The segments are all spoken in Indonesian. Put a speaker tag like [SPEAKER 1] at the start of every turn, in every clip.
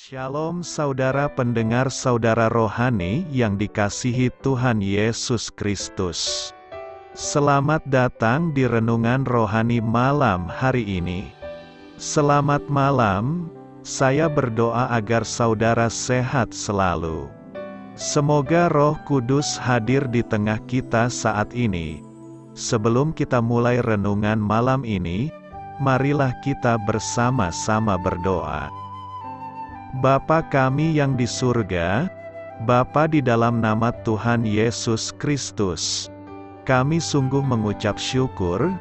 [SPEAKER 1] Shalom saudara pendengar saudara rohani yang dikasihi Tuhan Yesus Kristus. Selamat datang di Renungan Rohani malam hari ini. Selamat malam, saya berdoa agar saudara sehat selalu. Semoga Roh Kudus hadir di tengah kita saat ini. Sebelum kita mulai renungan malam ini, marilah kita bersama-sama berdoa. Bapa kami yang di surga, Bapa di dalam nama Tuhan Yesus Kristus, kami sungguh mengucap syukur,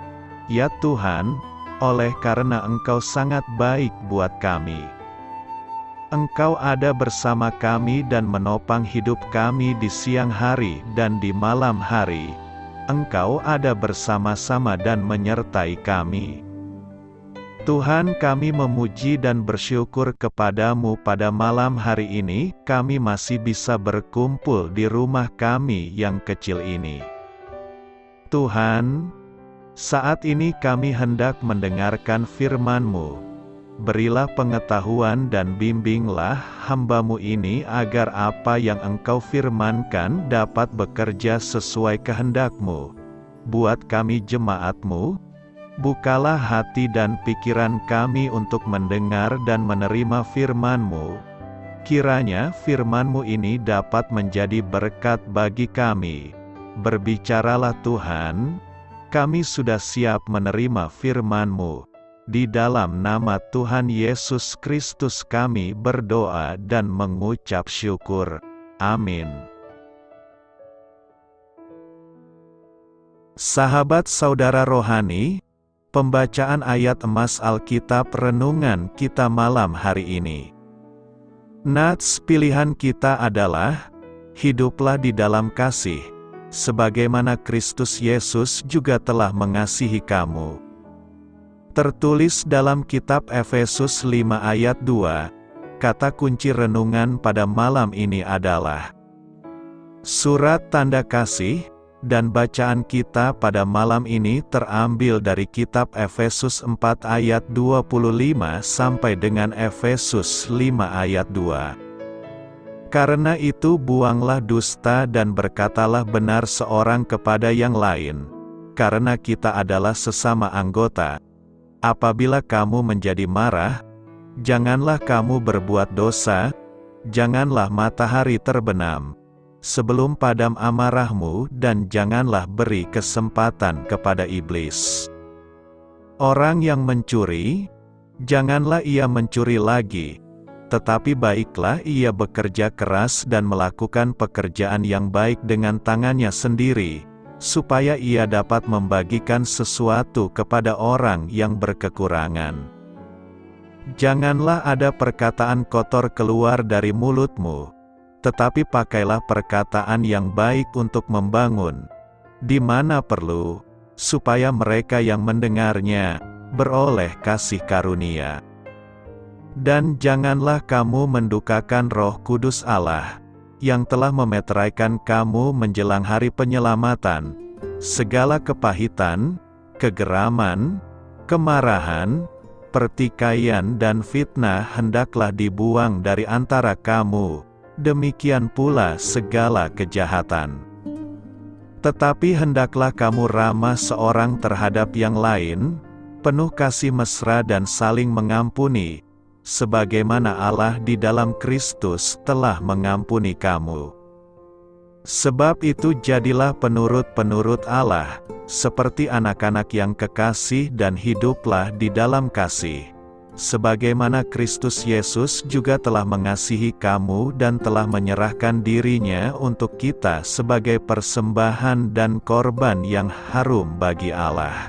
[SPEAKER 1] ya Tuhan, oleh karena Engkau sangat baik buat kami. Engkau ada bersama kami dan menopang hidup kami di siang hari dan di malam hari. Engkau ada bersama-sama dan menyertai kami. Tuhan, kami memuji dan bersyukur kepadamu pada malam hari ini, kami masih bisa berkumpul di rumah kami yang kecil ini. Tuhan, saat ini kami hendak mendengarkan firman-Mu. Berilah pengetahuan dan bimbinglah hamba-Mu ini agar apa yang Engkau firmankan dapat bekerja sesuai kehendak-Mu. Buat kami jemaat-Mu, bukalah hati dan pikiran kami untuk mendengar dan menerima firman-Mu. Kiranya firman-Mu ini dapat menjadi berkat bagi kami. Berbicaralah Tuhan, kami sudah siap menerima firman-Mu. Di dalam nama Tuhan Yesus Kristus kami berdoa dan mengucap syukur. Amin. Sahabat saudara rohani, pembacaan ayat emas Alkitab renungan kita malam hari ini. Nats pilihan kita adalah, hiduplah di dalam kasih, sebagaimana Kristus Yesus juga telah mengasihi kamu. Tertulis dalam kitab Efesus 5 ayat 2, kata kunci renungan pada malam ini adalah surat tanda kasih. Dan bacaan kita pada malam ini terambil dari kitab Efesus 4 ayat 25 sampai dengan Efesus 5 ayat 2. Karena itu buanglah dusta dan berkatalah benar seorang kepada yang lain, karena kita adalah sesama anggota. Apabila kamu menjadi marah, janganlah kamu berbuat dosa, janganlah matahari terbenam sebelum padam amarahmu, dan janganlah beri kesempatan kepada iblis. Orang yang mencuri, janganlah ia mencuri lagi, tetapi baiklah ia bekerja keras dan melakukan pekerjaan yang baik dengan tangannya sendiri, supaya ia dapat membagikan sesuatu kepada orang yang berkekurangan. Janganlah ada perkataan kotor keluar dari mulutmu, tetapi pakailah perkataan yang baik untuk membangun, di mana perlu, supaya mereka yang mendengarnya beroleh kasih karunia. Dan janganlah kamu mendukakan Roh Kudus Allah, yang telah memeteraikan kamu menjelang hari penyelamatan. Segala kepahitan, kegeraman, kemarahan, pertikaian dan fitnah hendaklah dibuang dari antara kamu. Demikian pula segala kejahatan. Tetapi hendaklah kamu ramah seorang terhadap yang lain, penuh kasih mesra dan saling mengampuni, sebagaimana Allah di dalam Kristus telah mengampuni kamu. Sebab itu jadilah penurut-penurut Allah, seperti anak-anak yang kekasih dan hiduplah di dalam kasih. Sebagaimana Kristus Yesus juga telah mengasihi kamu dan telah menyerahkan dirinya untuk kita sebagai persembahan dan korban yang harum bagi Allah.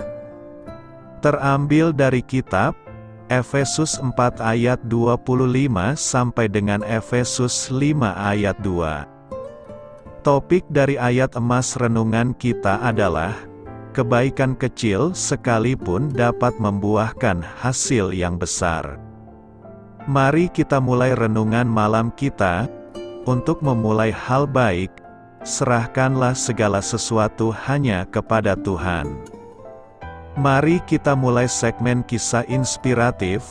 [SPEAKER 1] Terambil dari kitab Efesus 4 ayat 25 sampai dengan Efesus 5 ayat 2. Topik dari ayat emas renungan kita adalah kebaikan kecil sekalipun dapat membuahkan hasil yang besar. Mari kita mulai renungan malam kita. Untuk memulai hal baik, serahkanlah segala sesuatu hanya kepada Tuhan. Mari kita mulai segmen kisah inspiratif,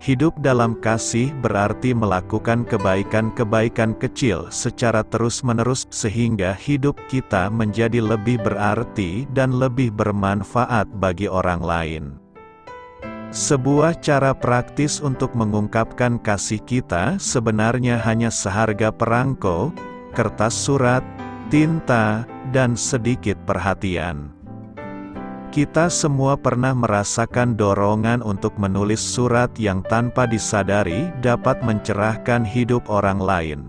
[SPEAKER 1] Hidup dalam kasih berarti melakukan kebaikan-kebaikan kecil secara terus-menerus sehingga hidup kita menjadi lebih berarti dan lebih bermanfaat bagi orang lain. Sebuah cara praktis untuk mengungkapkan kasih kita sebenarnya hanya seharga perangko, kertas surat, tinta, dan sedikit perhatian. Kita semua pernah merasakan dorongan untuk menulis surat yang tanpa disadari dapat mencerahkan hidup orang lain.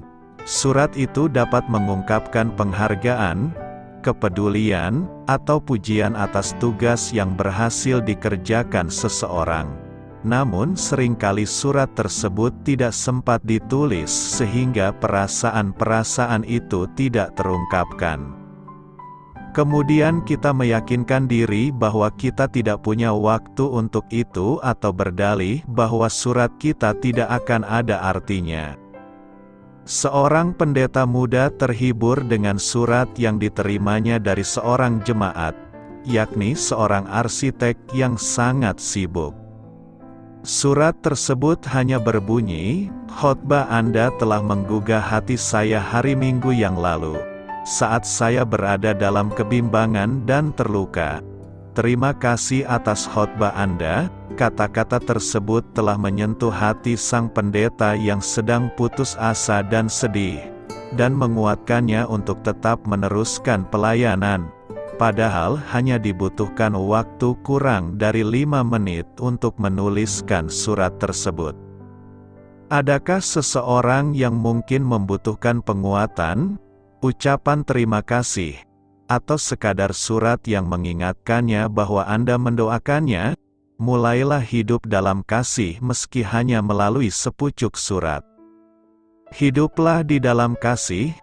[SPEAKER 1] Surat itu dapat mengungkapkan penghargaan, kepedulian, atau pujian atas tugas yang berhasil dikerjakan seseorang. Namun seringkali surat tersebut tidak sempat ditulis sehingga perasaan-perasaan itu tidak terungkapkan. Kemudian kita meyakinkan diri bahwa kita tidak punya waktu untuk itu atau berdalih bahwa surat kita tidak akan ada artinya. Seorang pendeta muda terhibur dengan surat yang diterimanya dari seorang jemaat, yakni seorang arsitek yang sangat sibuk. Surat tersebut hanya berbunyi, "Khotbah Anda telah menggugah hati saya hari Minggu yang lalu, saat saya berada dalam kebimbangan dan terluka. Terima kasih atas khotbah Anda." Kata-kata tersebut telah menyentuh hati sang pendeta yang sedang putus asa dan sedih, dan menguatkannya untuk tetap meneruskan pelayanan. Padahal hanya dibutuhkan waktu kurang dari 5 menit untuk menuliskan surat tersebut. Adakah seseorang yang mungkin membutuhkan penguatan, ucapan terima kasih, atau sekadar surat yang mengingatkannya bahwa Anda mendoakannya? Mulailah hidup dalam kasih meski hanya melalui sepucuk surat. Hiduplah di dalam kasih.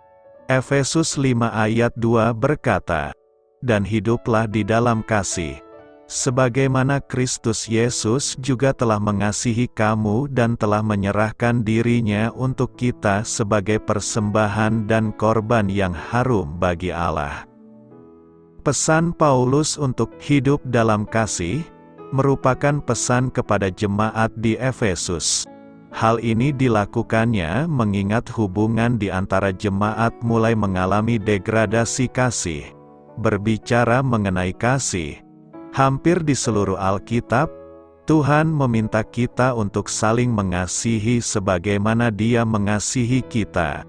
[SPEAKER 1] Efesus 5 ayat 2 berkata, "Dan hiduplah di dalam kasih, sebagaimana Kristus Yesus juga telah mengasihi kamu dan telah menyerahkan dirinya untuk kita sebagai persembahan dan korban yang harum bagi Allah." Pesan Paulus untuk hidup dalam kasih merupakan pesan kepada jemaat di Efesus. Hal ini dilakukannya mengingat hubungan di antara jemaat mulai mengalami degradasi kasih. Berbicara mengenai kasih, hampir di seluruh Alkitab, Tuhan meminta kita untuk saling mengasihi sebagaimana Dia mengasihi kita.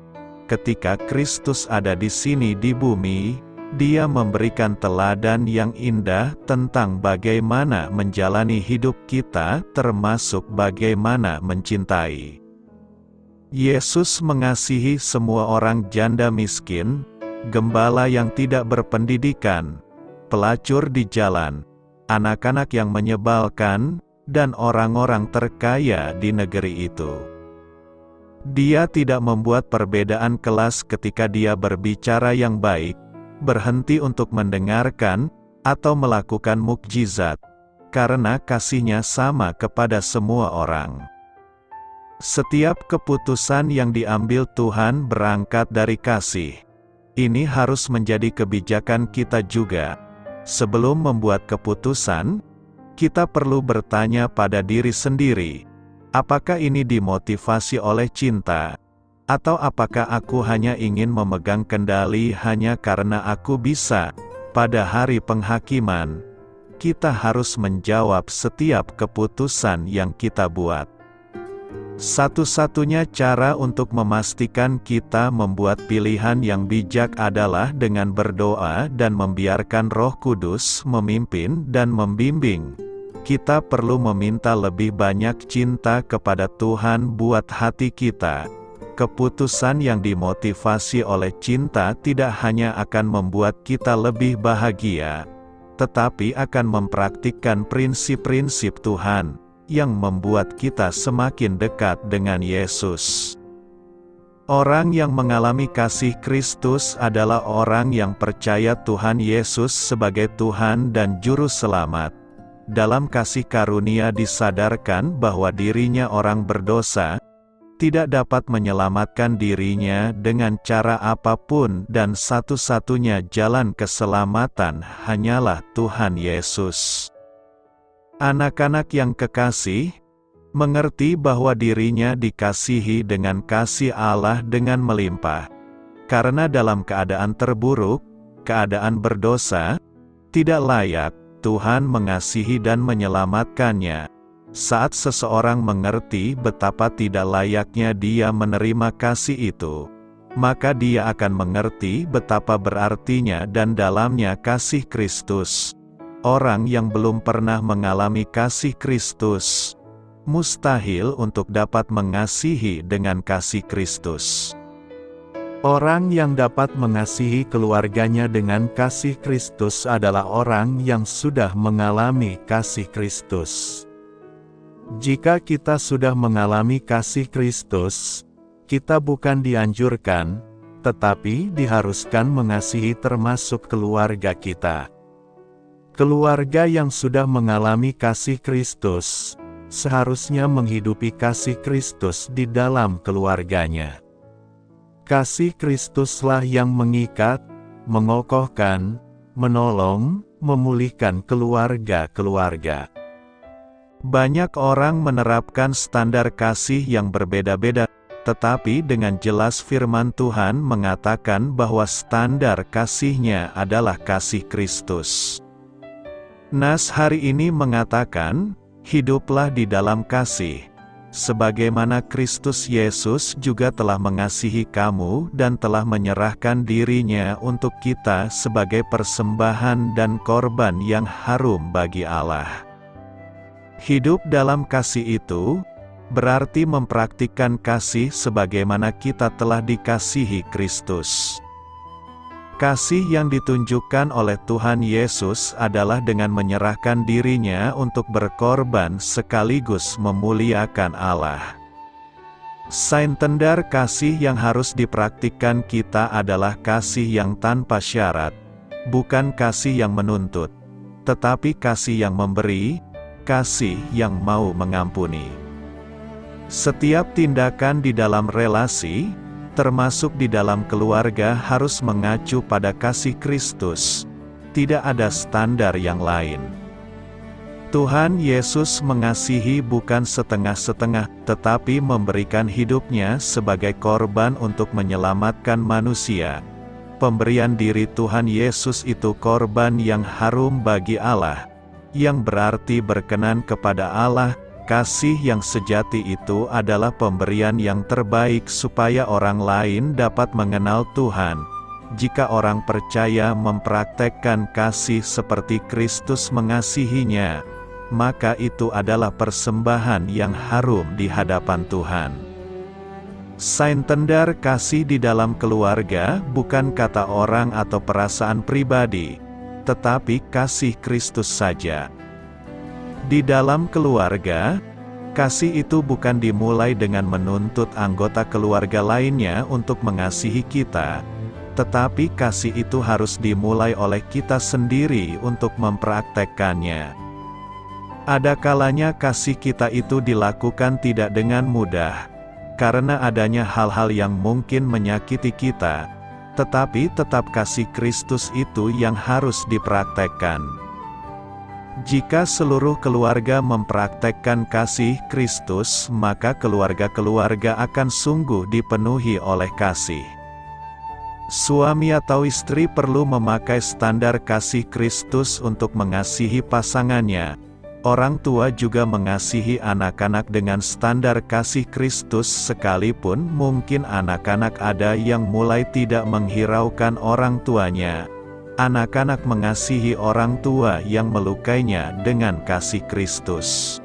[SPEAKER 1] Ketika Kristus ada di sini di bumi, Dia memberikan teladan yang indah tentang bagaimana menjalani hidup kita, termasuk bagaimana mencintai. Yesus mengasihi semua orang janda miskin, gembala yang tidak berpendidikan, pelacur di jalan, anak-anak yang menyebalkan, dan orang-orang terkaya di negeri itu. Dia tidak membuat perbedaan kelas ketika Dia berbicara yang baik, berhenti untuk mendengarkan, atau melakukan mukjizat, karena kasih-Nya sama kepada semua orang. Setiap keputusan yang diambil Tuhan berangkat dari kasih. Ini harus menjadi kebijakan kita juga. Sebelum membuat keputusan, kita perlu bertanya pada diri sendiri, apakah ini dimotivasi oleh cinta? Atau apakah aku hanya ingin memegang kendali hanya karena aku bisa? Pada hari penghakiman, kita harus menjawab setiap keputusan yang kita buat. Satu-satunya cara untuk memastikan kita membuat pilihan yang bijak adalah dengan berdoa dan membiarkan Roh Kudus memimpin dan membimbing. Kita perlu meminta lebih banyak cinta kepada Tuhan buat hati kita. Keputusan yang dimotivasi oleh cinta tidak hanya akan membuat kita lebih bahagia, tetapi akan mempraktikkan prinsip-prinsip Tuhan, yang membuat kita semakin dekat dengan Yesus. Orang yang mengalami kasih Kristus adalah orang yang percaya Tuhan Yesus sebagai Tuhan dan Juru Selamat. Dalam kasih karunia disadarkan bahwa dirinya orang berdosa, tidak dapat menyelamatkan dirinya dengan cara apapun dan satu-satunya jalan keselamatan hanyalah Tuhan Yesus. Anak-anak yang kekasih, mengerti bahwa dirinya dikasihi dengan kasih Allah dengan melimpah. Karena dalam keadaan terburuk, keadaan berdosa, tidak layak, Tuhan mengasihi dan menyelamatkannya. Saat seseorang mengerti betapa tidak layaknya dia menerima kasih itu, maka dia akan mengerti betapa berartinya dan dalamnya kasih Kristus. Orang yang belum pernah mengalami kasih Kristus, mustahil untuk dapat mengasihi dengan kasih Kristus. Orang yang dapat mengasihi keluarganya dengan kasih Kristus adalah orang yang sudah mengalami kasih Kristus. Jika kita sudah mengalami kasih Kristus, kita bukan dianjurkan, tetapi diharuskan mengasihi termasuk keluarga kita. Keluarga yang sudah mengalami kasih Kristus, seharusnya menghidupi kasih Kristus di dalam keluarganya. Kasih Kristuslah yang mengikat, mengokohkan, menolong, memulihkan keluarga-keluarga. Banyak orang menerapkan standar kasih yang berbeda-beda, tetapi dengan jelas firman Tuhan mengatakan bahwa standar kasihnya adalah kasih Kristus. Nas hari ini mengatakan, hiduplah di dalam kasih, sebagaimana Kristus Yesus juga telah mengasihi kamu dan telah menyerahkan dirinya untuk kita sebagai persembahan dan korban yang harum bagi Allah. Hidup dalam kasih itu, berarti mempraktikkan kasih sebagaimana kita telah dikasihi Kristus. Kasih yang ditunjukkan oleh Tuhan Yesus adalah dengan menyerahkan dirinya untuk berkorban sekaligus memuliakan Allah. Standar kasih yang harus dipraktikkan kita adalah kasih yang tanpa syarat, bukan kasih yang menuntut, tetapi kasih yang memberi, kasih yang mau mengampuni. Setiap tindakan di dalam relasi, termasuk di dalam keluarga, harus mengacu pada kasih Kristus. Tidak ada standar yang lain. Tuhan Yesus mengasihi bukan setengah-setengah, tetapi memberikan hidupnya sebagai korban untuk menyelamatkan manusia. Pemberian diri Tuhan Yesus itu korban yang harum bagi Allah, yang berarti berkenan kepada Allah. Kasih yang sejati itu adalah pemberian yang terbaik supaya orang lain dapat mengenal Tuhan. Jika orang percaya mempraktekkan kasih seperti Kristus mengasihinya, maka itu adalah persembahan yang harum di hadapan Tuhan. Standar kasih di dalam keluarga bukan kata orang atau perasaan pribadi, tetapi kasih Kristus saja. Di dalam keluarga, kasih itu bukan dimulai dengan menuntut anggota keluarga lainnya untuk mengasihi kita, tetapi kasih itu harus dimulai oleh kita sendiri untuk mempraktekkannya. Ada kalanya kasih kita itu dilakukan tidak dengan mudah, karena adanya hal-hal yang mungkin menyakiti kita, tetapi tetap kasih Kristus itu yang harus dipraktekkan. Jika seluruh keluarga mempraktekkan kasih Kristus, maka keluarga-keluarga akan sungguh dipenuhi oleh kasih. Suami atau istri perlu memakai standar kasih Kristus untuk mengasihi pasangannya. Orang tua juga mengasihi anak-anak dengan standar kasih Kristus, sekalipun mungkin anak-anak ada yang mulai tidak menghiraukan orang tuanya. Anak-anak mengasihi orang tua yang melukainya dengan kasih Kristus.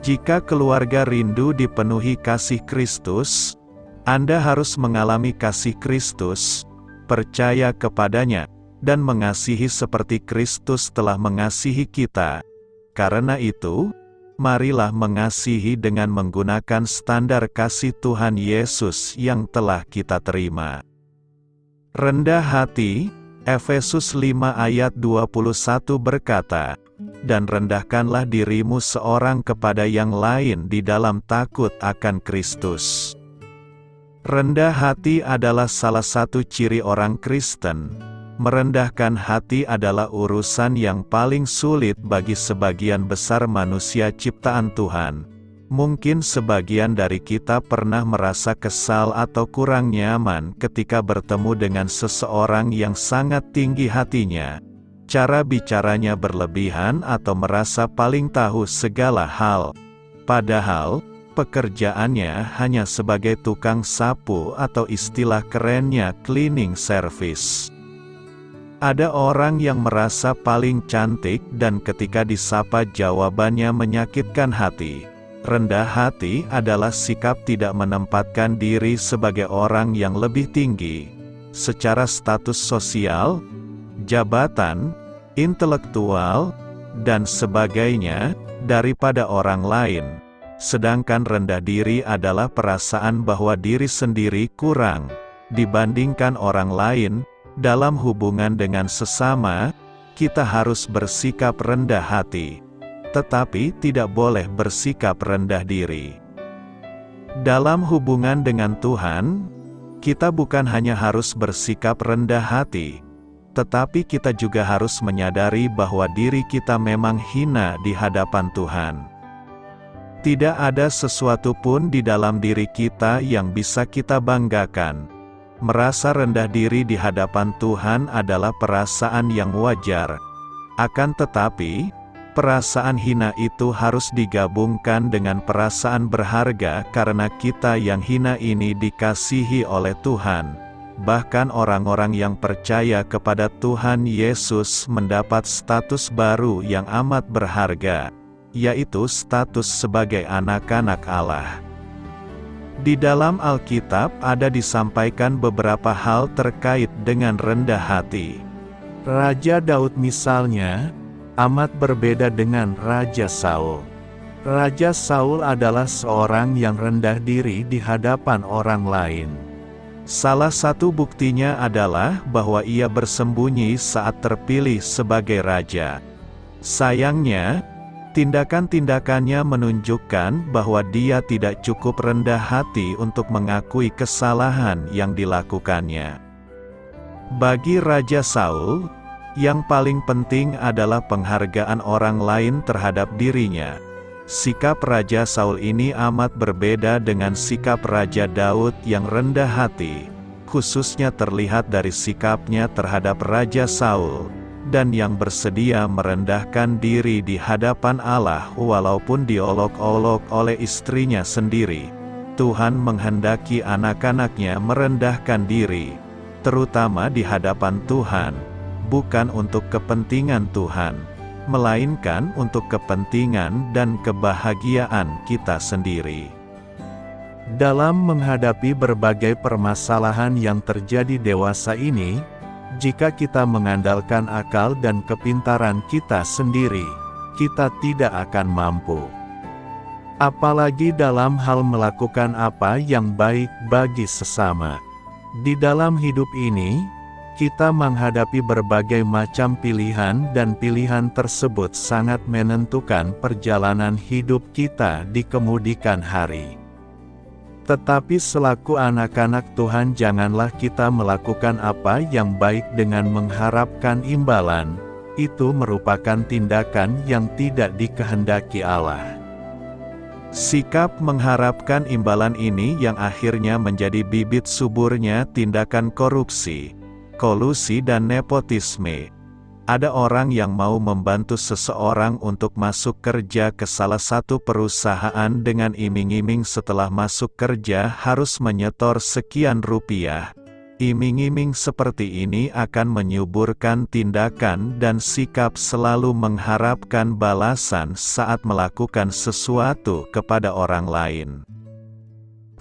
[SPEAKER 1] Jika keluarga rindu dipenuhi kasih Kristus, Anda harus mengalami kasih Kristus, percaya kepadanya, dan mengasihi seperti Kristus telah mengasihi kita. Karena itu, marilah mengasihi dengan menggunakan standar kasih Tuhan Yesus yang telah kita terima. Rendah hati. Efesus 5 ayat 21 berkata, "Dan rendahkanlah dirimu seorang kepada yang lain di dalam takut akan Kristus." Rendah hati adalah salah satu ciri orang Kristen. Merendahkan hati adalah urusan yang paling sulit bagi sebagian besar manusia ciptaan Tuhan, Mungkin sebagian dari kita pernah merasa kesal atau kurang nyaman ketika bertemu dengan seseorang yang sangat tinggi hatinya, cara bicaranya berlebihan atau merasa paling tahu segala hal. Padahal, pekerjaannya hanya sebagai tukang sapu atau istilah kerennya cleaning service. Ada orang yang merasa paling cantik dan ketika disapa jawabannya menyakitkan hati. Rendah hati adalah sikap tidak menempatkan diri sebagai orang yang lebih tinggi, secara status sosial, jabatan, intelektual, dan sebagainya, daripada orang lain. Sedangkan rendah diri adalah perasaan bahwa diri sendiri kurang dibandingkan orang lain. Dalam hubungan dengan sesama, kita harus bersikap rendah hati, tetapi tidak boleh bersikap rendah diri. Dalam hubungan dengan Tuhan, kita bukan hanya harus bersikap rendah hati, tetapi kita juga harus menyadari bahwa diri kita memang hina di hadapan Tuhan. Tidak ada sesuatu pun di dalam diri kita yang bisa kita banggakan. Merasa rendah diri di hadapan Tuhan adalah perasaan yang wajar. Akan tetapi, perasaan hina itu harus digabungkan dengan perasaan berharga karena kita yang hina ini dikasihi oleh Tuhan. Bahkan orang-orang yang percaya kepada Tuhan Yesus mendapat status baru yang amat berharga, yaitu status sebagai anak-anak Allah. Di dalam Alkitab ada disampaikan beberapa hal terkait dengan rendah hati. Raja Daud misalnya, amat berbeda dengan Raja Saul. Raja Saul adalah seorang yang rendah diri di hadapan orang lain. Salah satu buktinya adalah bahwa ia bersembunyi saat terpilih sebagai raja. Sayangnya, tindakan-tindakannya menunjukkan bahwa dia tidak cukup rendah hati untuk mengakui kesalahan yang dilakukannya. Bagi Raja Saul, yang paling penting adalah penghargaan orang lain terhadap dirinya. Sikap Raja Saul ini amat berbeda dengan sikap Raja Daud yang rendah hati, khususnya terlihat dari sikapnya terhadap Raja Saul, dan yang bersedia merendahkan diri di hadapan Allah walaupun diolok-olok oleh istrinya sendiri. Tuhan menghendaki anak-anaknya merendahkan diri, terutama di hadapan Tuhan, bukan untuk kepentingan Tuhan, melainkan untuk kepentingan dan kebahagiaan kita sendiri. Dalam menghadapi berbagai permasalahan yang terjadi dewasa ini, jika kita mengandalkan akal dan kepintaran kita sendiri, kita tidak akan mampu. Apalagi dalam hal melakukan apa yang baik bagi sesama. Di dalam hidup ini, kita menghadapi berbagai macam pilihan dan pilihan tersebut sangat menentukan perjalanan hidup kita di kemudian hari. Tetapi selaku anak-anak Tuhan janganlah kita melakukan apa yang baik dengan mengharapkan imbalan, itu merupakan tindakan yang tidak dikehendaki Allah. Sikap mengharapkan imbalan ini yang akhirnya menjadi bibit suburnya tindakan korupsi, kolusi dan nepotisme. Ada orang yang mau membantu seseorang untuk masuk kerja ke salah satu perusahaan dengan iming-iming setelah masuk kerja harus menyetor sekian rupiah. Iming-iming seperti ini akan menyuburkan tindakan dan sikap selalu mengharapkan balasan saat melakukan sesuatu kepada orang lain.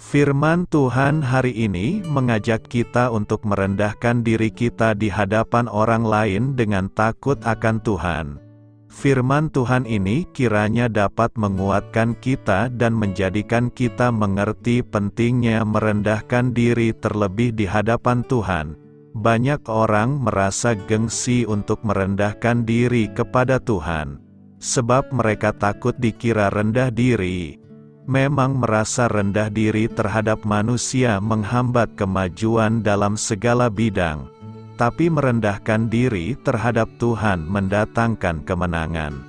[SPEAKER 1] Firman Tuhan hari ini mengajak kita untuk merendahkan diri kita di hadapan orang lain dengan takut akan Tuhan. Firman Tuhan ini kiranya dapat menguatkan kita dan menjadikan kita mengerti pentingnya merendahkan diri terlebih di hadapan Tuhan. Banyak orang merasa gengsi untuk merendahkan diri kepada Tuhan, sebab mereka takut dikira rendah diri. Memang merasa rendah diri terhadap manusia menghambat kemajuan dalam segala bidang, tapi merendahkan diri terhadap Tuhan mendatangkan kemenangan.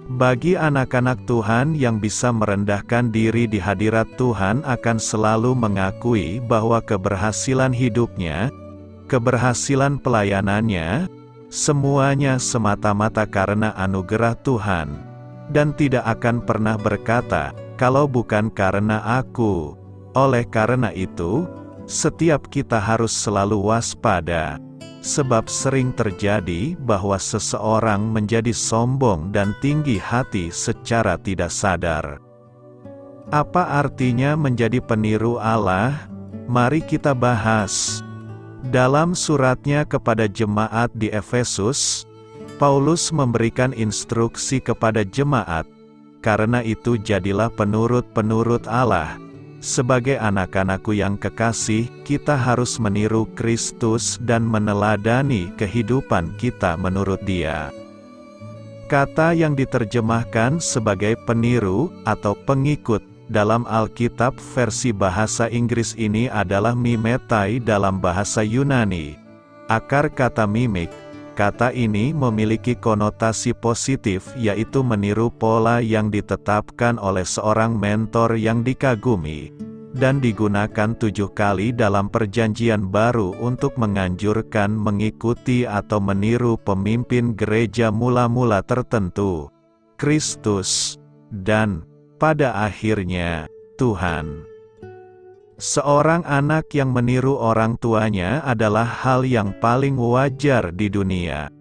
[SPEAKER 1] Bagi anak-anak Tuhan yang bisa merendahkan diri di hadirat Tuhan akan selalu mengakui bahwa keberhasilan hidupnya, keberhasilan pelayanannya, semuanya semata-mata karena anugerah Tuhan, dan tidak akan pernah berkata, "Kalau bukan karena aku." Oleh karena itu, setiap kita harus selalu waspada. Sebab sering terjadi bahwa seseorang menjadi sombong dan tinggi hati secara tidak sadar. Apa artinya menjadi peniru Allah? Mari kita bahas. Dalam suratnya kepada jemaat di Efesus, Paulus memberikan instruksi kepada jemaat, "Karena itu jadilah penurut-penurut Allah." Sebagai anak-anakku yang kekasih, kita harus meniru Kristus dan meneladani kehidupan kita menurut Dia. Kata yang diterjemahkan sebagai peniru atau pengikut dalam Alkitab versi bahasa Inggris ini adalah mimetai dalam bahasa Yunani. Akar kata mimik. Kata ini memiliki konotasi positif, yaitu meniru pola yang ditetapkan oleh seorang mentor yang dikagumi, dan digunakan 7 kali dalam Perjanjian Baru untuk menganjurkan mengikuti atau meniru pemimpin gereja mula-mula tertentu, Kristus, dan, pada akhirnya, Tuhan. Seorang anak yang meniru orang tuanya adalah hal yang paling wajar di dunia.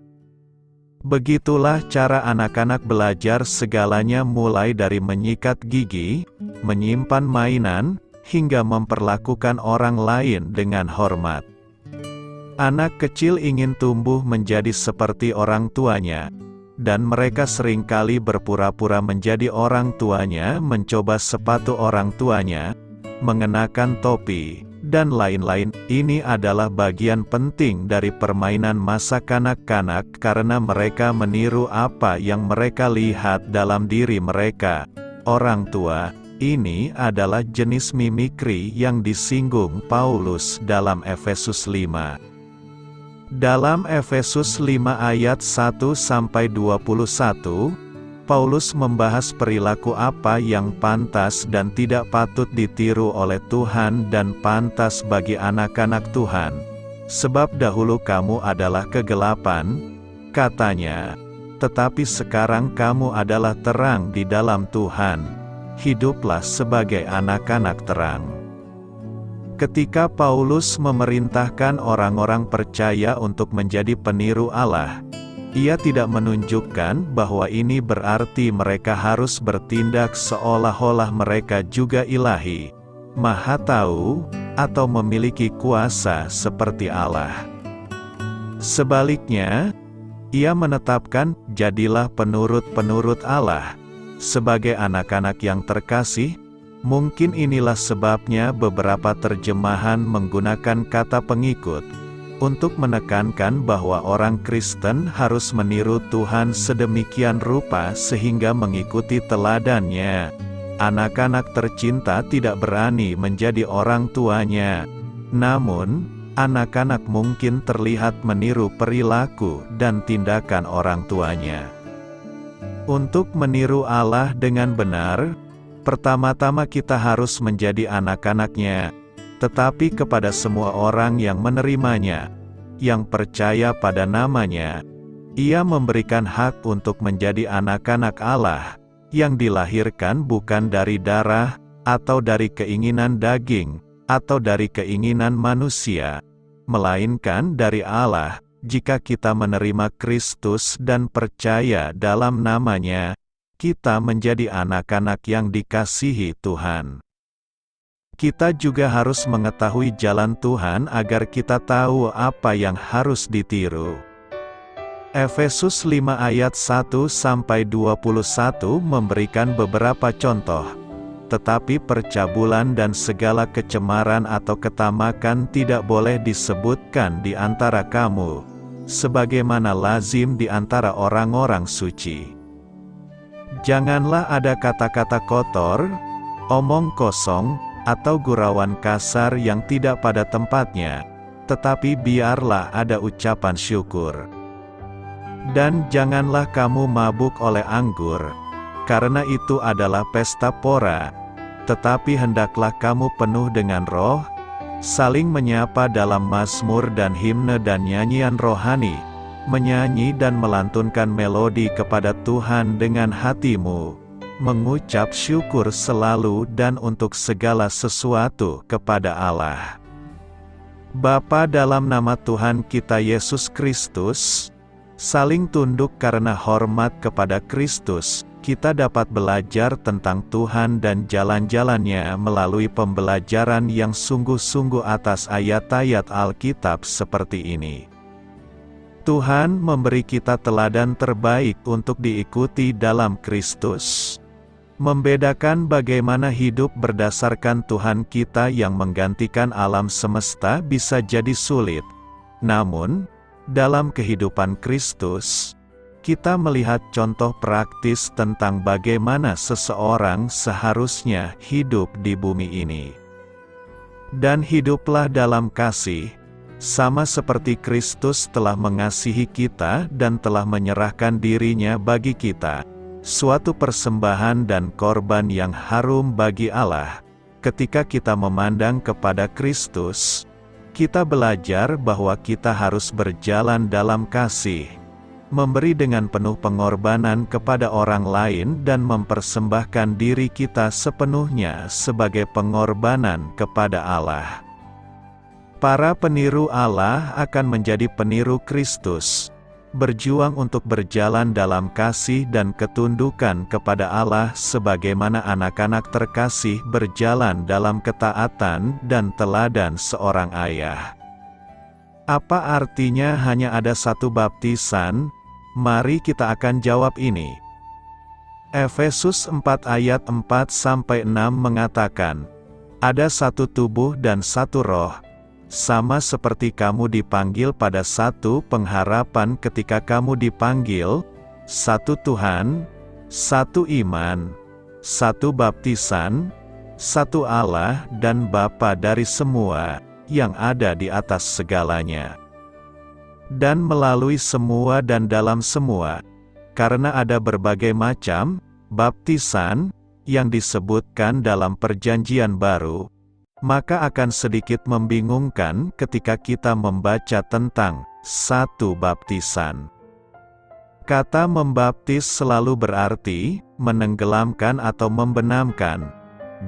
[SPEAKER 1] Begitulah cara anak-anak belajar segalanya, mulai dari menyikat gigi, menyimpan mainan, hingga memperlakukan orang lain dengan hormat. Anak kecil ingin tumbuh menjadi seperti orang tuanya, dan mereka seringkali berpura-pura menjadi orang tuanya, mencoba sepatu orang tuanya, mengenakan topi, dan lain-lain. Ini adalah bagian penting dari permainan masa kanak-kanak karena mereka meniru apa yang mereka lihat dalam diri mereka, orang tua. Ini adalah jenis mimikri yang disinggung Paulus dalam Efesus 5. Dalam Efesus 5 ayat 1-21, Paulus membahas perilaku apa yang pantas dan tidak patut ditiru oleh Tuhan dan pantas bagi anak-anak Tuhan. Sebab dahulu kamu adalah kegelapan, katanya, tetapi sekarang kamu adalah terang di dalam Tuhan. Hiduplah sebagai anak-anak terang. Ketika Paulus memerintahkan orang-orang percaya untuk menjadi peniru Allah, ia tidak menunjukkan bahwa ini berarti mereka harus bertindak seolah-olah mereka juga ilahi, maha tahu, atau memiliki kuasa seperti Allah. Sebaliknya, ia menetapkan, jadilah penurut-penurut Allah. Sebagai anak-anak yang terkasih, mungkin inilah sebabnya beberapa terjemahan menggunakan kata pengikut, untuk menekankan bahwa orang Kristen harus meniru Tuhan sedemikian rupa sehingga mengikuti teladannya. Anak-anak tercinta tidak berani menjadi orang tuanya. Namun, anak-anak mungkin terlihat meniru perilaku dan tindakan orang tuanya. Untuk meniru Allah dengan benar, pertama-tama kita harus menjadi anak-anaknya. Tetapi kepada semua orang yang menerimanya, yang percaya pada namanya, ia memberikan hak untuk menjadi anak-anak Allah, yang dilahirkan bukan dari darah, atau dari keinginan daging, atau dari keinginan manusia, melainkan dari Allah. Jika kita menerima Kristus dan percaya dalam namanya, kita menjadi anak-anak yang dikasihi Tuhan. Kita juga harus mengetahui jalan Tuhan agar kita tahu apa yang harus ditiru. Efesus 5 ayat 1-21 memberikan beberapa contoh. Tetapi percabulan dan segala kecemaran atau ketamakan tidak boleh disebutkan di antara kamu, sebagaimana lazim di antara orang-orang suci. Janganlah ada kata-kata kotor, omong kosong, atau gurauan kasar yang tidak pada tempatnya, tetapi biarlah ada ucapan syukur. Dan janganlah kamu mabuk oleh anggur, karena itu adalah pesta pora, tetapi hendaklah kamu penuh dengan Roh, saling menyapa dalam mazmur dan himne dan nyanyian rohani, menyanyi dan melantunkan melodi kepada Tuhan dengan hatimu, mengucap syukur selalu dan untuk segala sesuatu kepada Allah Bapa dalam nama Tuhan kita Yesus Kristus. Saling tunduk karena hormat kepada Kristus, kita dapat belajar tentang Tuhan dan jalan-jalannya melalui pembelajaran yang sungguh-sungguh atas ayat-ayat Alkitab seperti ini. Tuhan memberi kita teladan terbaik untuk diikuti dalam Kristus. Membedakan bagaimana hidup berdasarkan Tuhan kita yang menggantikan alam semesta bisa jadi sulit. Namun, dalam kehidupan Kristus, kita melihat contoh praktis tentang bagaimana seseorang seharusnya hidup di bumi ini. Dan hiduplah dalam kasih, sama seperti Kristus telah mengasihi kita dan telah menyerahkan dirinya bagi kita, suatu persembahan dan korban yang harum bagi Allah. Ketika kita memandang kepada Kristus, kita belajar bahwa kita harus berjalan dalam kasih, memberi dengan penuh pengorbanan kepada orang lain dan mempersembahkan diri kita sepenuhnya sebagai pengorbanan kepada Allah. Para peniru Allah akan menjadi peniru Kristus, berjuang untuk berjalan dalam kasih dan ketundukan kepada Allah sebagaimana anak-anak terkasih berjalan dalam ketaatan dan teladan seorang ayah. Apa artinya hanya ada satu baptisan? Mari kita akan jawab ini. Efesus 4 ayat 4-6 mengatakan, ada satu tubuh dan satu roh, sama seperti kamu dipanggil pada satu pengharapan ketika kamu dipanggil, satu Tuhan, satu iman, satu baptisan, satu Allah dan Bapa dari semua, yang ada di atas segalanya. Dan melalui semua dan dalam semua, karena ada berbagai macam baptisan yang disebutkan dalam Perjanjian Baru, maka akan sedikit membingungkan ketika kita membaca tentang satu baptisan. Kata membaptis selalu berarti menenggelamkan atau membenamkan.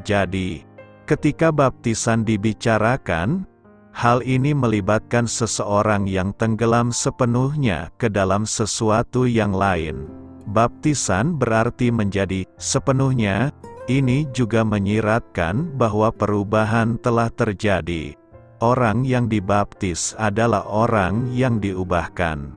[SPEAKER 1] Jadi, ketika baptisan dibicarakan, hal ini melibatkan seseorang yang tenggelam sepenuhnya ke dalam sesuatu yang lain. Baptisan berarti menjadi sepenuhnya. Ini juga menyiratkan bahwa perubahan telah terjadi. Orang yang dibaptis adalah orang yang diubahkan.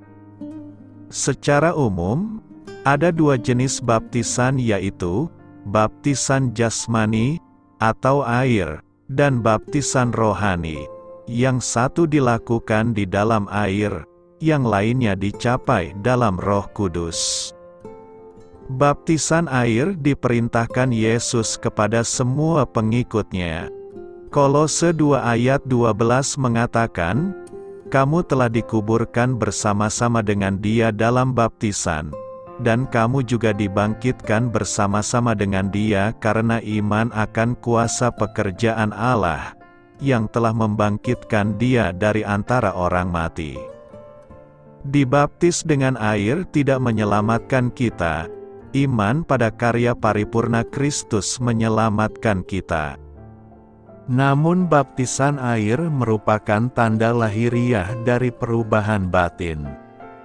[SPEAKER 1] Secara umum, ada dua jenis baptisan yaitu, baptisan jasmani, atau air, dan baptisan rohani. Yang satu dilakukan di dalam air, yang lainnya dicapai dalam Roh Kudus. Baptisan air diperintahkan Yesus kepada semua pengikutnya. Kolose 2 ayat 12 mengatakan, kamu telah dikuburkan bersama-sama dengan Dia dalam baptisan, dan kamu juga dibangkitkan bersama-sama dengan Dia karena iman akan kuasa pekerjaan Allah, yang telah membangkitkan Dia dari antara orang mati. Dibaptis dengan air tidak menyelamatkan kita. Iman pada karya paripurna Kristus menyelamatkan kita. Namun baptisan air merupakan tanda lahiriah dari perubahan batin.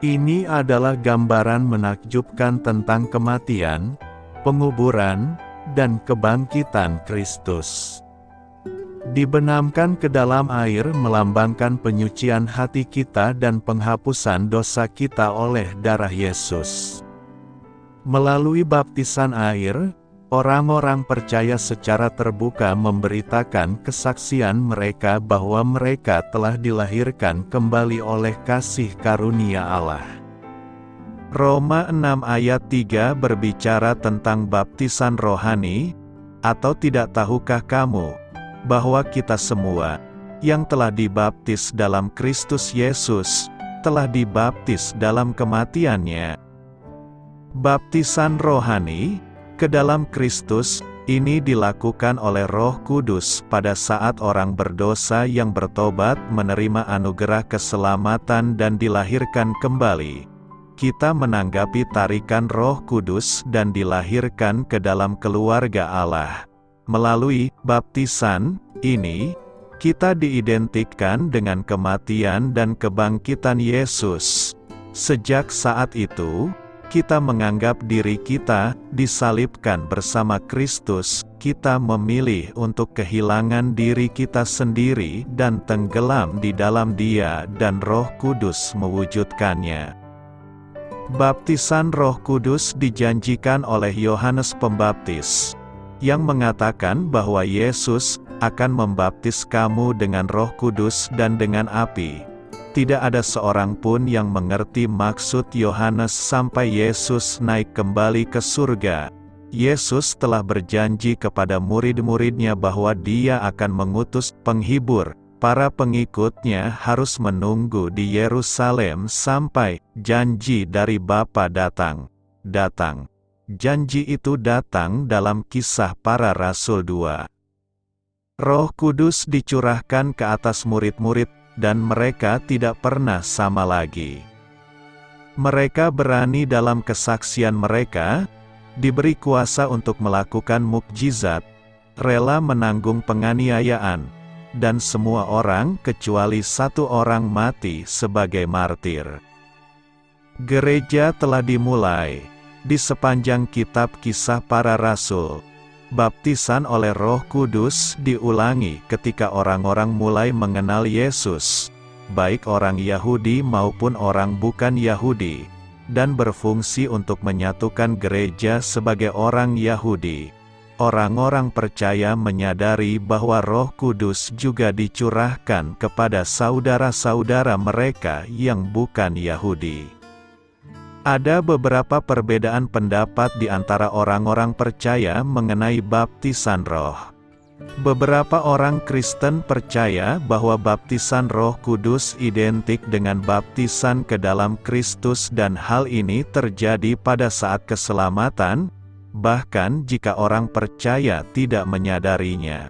[SPEAKER 1] Ini adalah gambaran menakjubkan tentang kematian, penguburan, dan kebangkitan Kristus. Dibenamkan ke dalam air melambangkan penyucian hati kita dan penghapusan dosa kita oleh darah Yesus. Melalui baptisan air, orang-orang percaya secara terbuka memberitakan kesaksian mereka bahwa mereka telah dilahirkan kembali oleh kasih karunia Allah. Roma 6 ayat 3 berbicara tentang baptisan rohani, atau tidak tahukah kamu, bahwa kita semua, yang telah dibaptis dalam Kristus Yesus, telah dibaptis dalam kematiannya. Baptisan rohani ke dalam Kristus ini dilakukan oleh Roh Kudus pada saat orang berdosa yang bertobat menerima anugerah keselamatan dan dilahirkan kembali. Kita menanggapi tarikan Roh Kudus dan dilahirkan ke dalam keluarga Allah. Melalui baptisan ini, kita diidentikan dengan kematian dan kebangkitan Yesus. Sejak saat itu, kita menganggap diri kita disalibkan bersama Kristus. Kita memilih untuk kehilangan diri kita sendiri dan tenggelam di dalam Dia, dan Roh Kudus mewujudkannya. Baptisan Roh Kudus dijanjikan oleh Yohanes Pembaptis, yang mengatakan bahwa Yesus akan membaptis kamu dengan Roh Kudus dan dengan api. Tidak ada seorang pun yang mengerti maksud Yohanes sampai Yesus naik kembali ke surga. Yesus telah berjanji kepada murid-muridnya bahwa Dia akan mengutus penghibur. Para pengikutnya harus menunggu di Yerusalem sampai janji dari Bapa datang. Janji itu datang dalam Kisah Para Rasul 2. Roh Kudus dicurahkan ke atas murid-murid, dan mereka tidak pernah sama lagi. Mereka berani dalam kesaksian mereka, diberi kuasa untuk melakukan mukjizat, rela menanggung penganiayaan, dan semua orang kecuali satu orang mati sebagai martir. Gereja telah dimulai. Di sepanjang kitab Kisah Para Rasul, baptisan oleh Roh Kudus diulangi ketika orang-orang mulai mengenal Yesus, baik orang Yahudi maupun orang bukan Yahudi, dan berfungsi untuk menyatukan gereja sebagai orang Yahudi. Orang-orang percaya menyadari bahwa Roh Kudus juga dicurahkan kepada saudara-saudara mereka yang bukan Yahudi. Ada beberapa perbedaan pendapat di antara orang-orang percaya mengenai baptisan roh. Beberapa orang Kristen percaya bahwa baptisan Roh Kudus identik dengan baptisan ke dalam Kristus dan hal ini terjadi pada saat keselamatan, bahkan jika orang percaya tidak menyadarinya.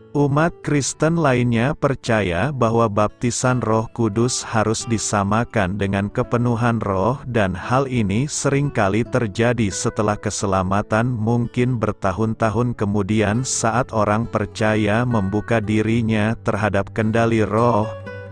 [SPEAKER 1] Umat Kristen lainnya percaya bahwa baptisan Roh Kudus harus disamakan dengan kepenuhan roh, dan hal ini seringkali terjadi setelah keselamatan, mungkin bertahun-tahun kemudian saat orang percaya membuka dirinya terhadap kendali roh.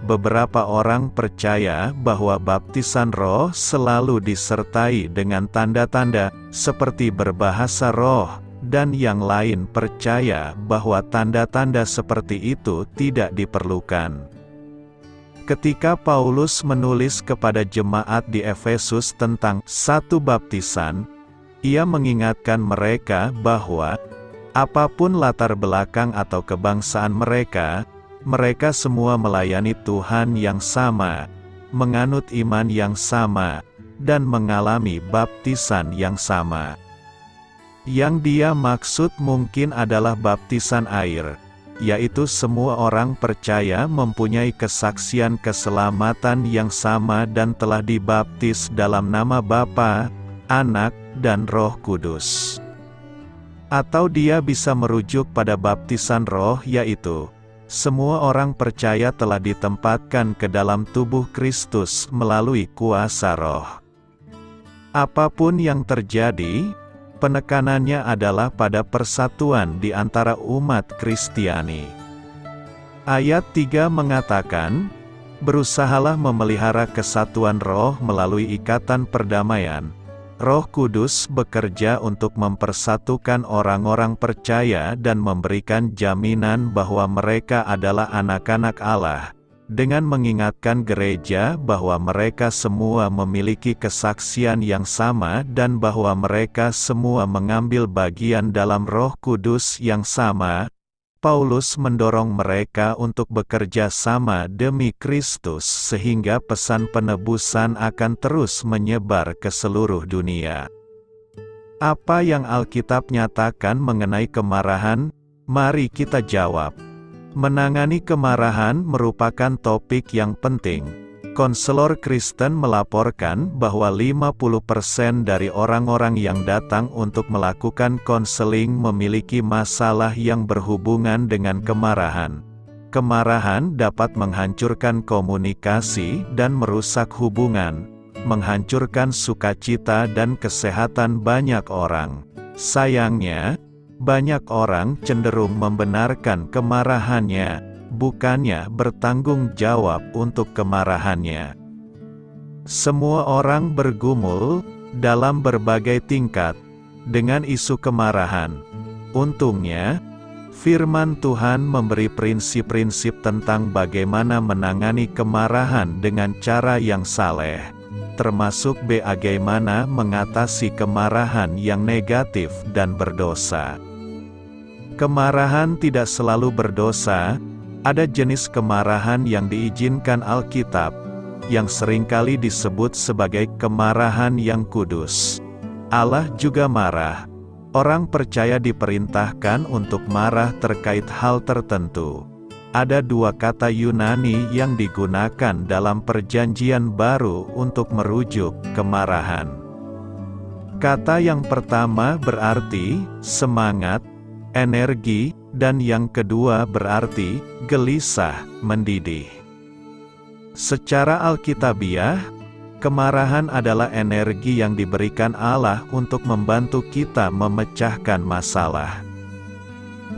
[SPEAKER 1] Beberapa orang percaya bahwa baptisan roh selalu disertai dengan tanda-tanda, seperti berbahasa roh, dan yang lain percaya bahwa tanda-tanda seperti itu tidak diperlukan. Ketika Paulus menulis kepada jemaat di Efesus tentang satu baptisan, ia mengingatkan mereka bahwa apapun latar belakang atau kebangsaan mereka, mereka semua melayani Tuhan yang sama, menganut iman yang sama, dan mengalami baptisan yang sama. Yang dia maksud mungkin adalah baptisan air, yaitu semua orang percaya mempunyai kesaksian keselamatan yang sama dan telah dibaptis dalam nama Bapa, Anak, dan Roh Kudus. Atau dia bisa merujuk pada baptisan roh, yaitu semua orang percaya telah ditempatkan ke dalam tubuh Kristus melalui kuasa roh. Apapun yang terjadi, penekanannya adalah pada persatuan di antara umat Kristiani. Ayat 3 mengatakan, "Berusahalah memelihara kesatuan roh melalui ikatan perdamaian." Roh Kudus bekerja untuk mempersatukan orang-orang percaya dan memberikan jaminan bahwa mereka adalah anak-anak Allah, dengan mengingatkan gereja bahwa mereka semua memiliki kesaksian yang sama dan bahwa mereka semua mengambil bagian dalam Roh Kudus yang sama. Paulus mendorong mereka untuk bekerja sama demi Kristus sehingga pesan penebusan akan terus menyebar ke seluruh dunia. Apa yang Alkitab nyatakan mengenai kemarahan? Mari kita jawab. Menangani kemarahan merupakan topik yang penting. Konselor Kristen melaporkan bahwa 50% dari orang-orang yang datang untuk melakukan konseling memiliki masalah yang berhubungan dengan kemarahan. Kemarahan dapat menghancurkan komunikasi dan merusak hubungan, menghancurkan sukacita dan kesehatan banyak orang. Sayangnya, banyak orang cenderung membenarkan kemarahannya, bukannya bertanggung jawab untuk kemarahannya. Semua orang bergumul, dalam berbagai tingkat, dengan isu kemarahan. Untungnya, firman Tuhan memberi prinsip-prinsip tentang bagaimana menangani kemarahan dengan cara yang saleh, termasuk bagaimana mengatasi kemarahan yang negatif dan berdosa. Kemarahan tidak selalu berdosa. Ada jenis kemarahan yang diizinkan Alkitab, yang seringkali disebut sebagai kemarahan yang kudus. Allah juga marah. Orang percaya diperintahkan untuk marah terkait hal tertentu. Ada dua kata Yunani yang digunakan dalam Perjanjian Baru untuk merujuk kemarahan. Kata yang pertama berarti semangat, energi, dan yang kedua berarti gelisah, mendidih. Secara alkitabiah, kemarahan adalah energi yang diberikan Allah untuk membantu kita memecahkan masalah.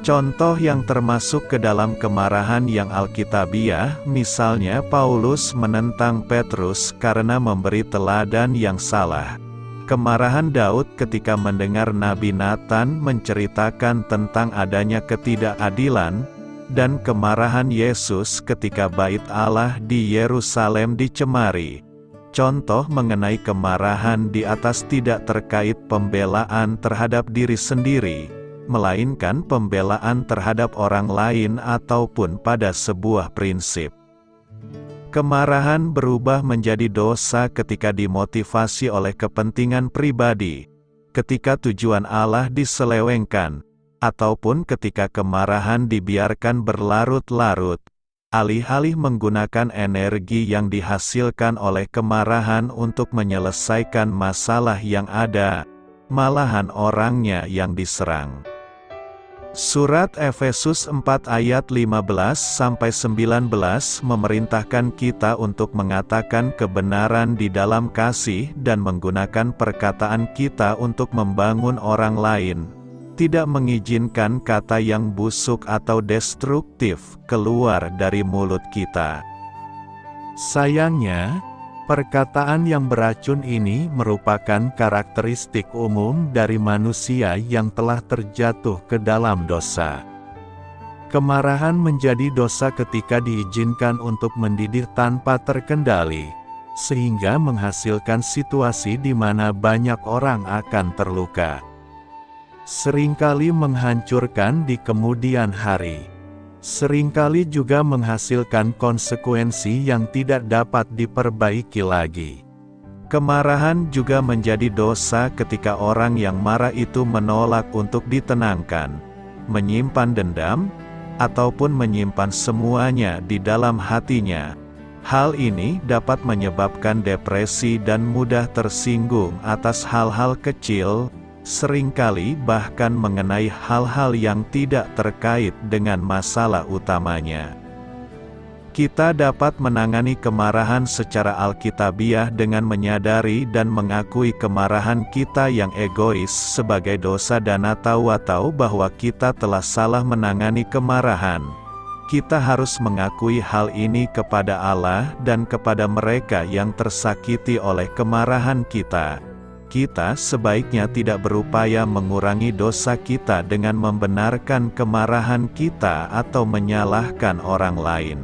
[SPEAKER 1] Contoh yang termasuk ke dalam kemarahan yang alkitabiah, misalnya Paulus menentang Petrus karena memberi teladan yang salah. Kemarahan Daud ketika mendengar Nabi Nathan menceritakan tentang adanya ketidakadilan, dan kemarahan Yesus ketika bait Allah di Yerusalem dicemari. Contoh mengenai kemarahan di atas tidak terkait pembelaan terhadap diri sendiri, melainkan pembelaan terhadap orang lain ataupun pada sebuah prinsip. Kemarahan berubah menjadi dosa ketika dimotivasi oleh kepentingan pribadi, ketika tujuan Allah diselewengkan, ataupun ketika kemarahan dibiarkan berlarut-larut, alih-alih menggunakan energi yang dihasilkan oleh kemarahan untuk menyelesaikan masalah yang ada, malahan orangnya yang diserang. Surat Efesus 4 ayat 15-19 memerintahkan kita untuk mengatakan kebenaran di dalam kasih dan menggunakan perkataan kita untuk membangun orang lain, tidak mengizinkan kata yang busuk atau destruktif keluar dari mulut kita. Sayangnya, perkataan yang beracun ini merupakan karakteristik umum dari manusia yang telah terjatuh ke dalam dosa. Kemarahan menjadi dosa ketika diizinkan untuk mendidih tanpa terkendali, sehingga menghasilkan situasi di mana banyak orang akan terluka. Seringkali menghancurkan di kemudian hari. Seringkali juga menghasilkan konsekuensi yang tidak dapat diperbaiki lagi. Kemarahan juga menjadi dosa ketika orang yang marah itu menolak untuk ditenangkan, menyimpan dendam, ataupun menyimpan semuanya di dalam hatinya. Hal ini dapat menyebabkan depresi dan mudah tersinggung atas hal-hal kecil, seringkali bahkan mengenai hal-hal yang tidak terkait dengan masalah utamanya. Kita dapat menangani kemarahan secara alkitabiah dengan menyadari dan mengakui kemarahan kita yang egois sebagai dosa dan tahu bahwa kita telah salah menangani kemarahan. Kita harus mengakui hal ini kepada Allah dan kepada mereka yang tersakiti oleh kemarahan kita. Kita sebaiknya tidak berupaya mengurangi dosa kita dengan membenarkan kemarahan kita atau menyalahkan orang lain.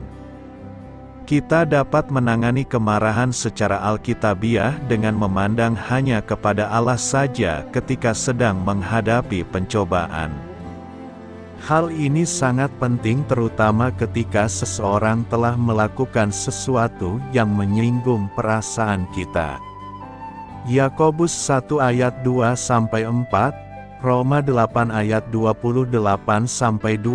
[SPEAKER 1] Kita dapat menangani kemarahan secara alkitabiah dengan memandang hanya kepada Allah saja ketika sedang menghadapi pencobaan. Hal ini sangat penting terutama ketika seseorang telah melakukan sesuatu yang menyinggung perasaan kita. Yakobus 1 ayat 2-4, Roma 8 ayat 28-29,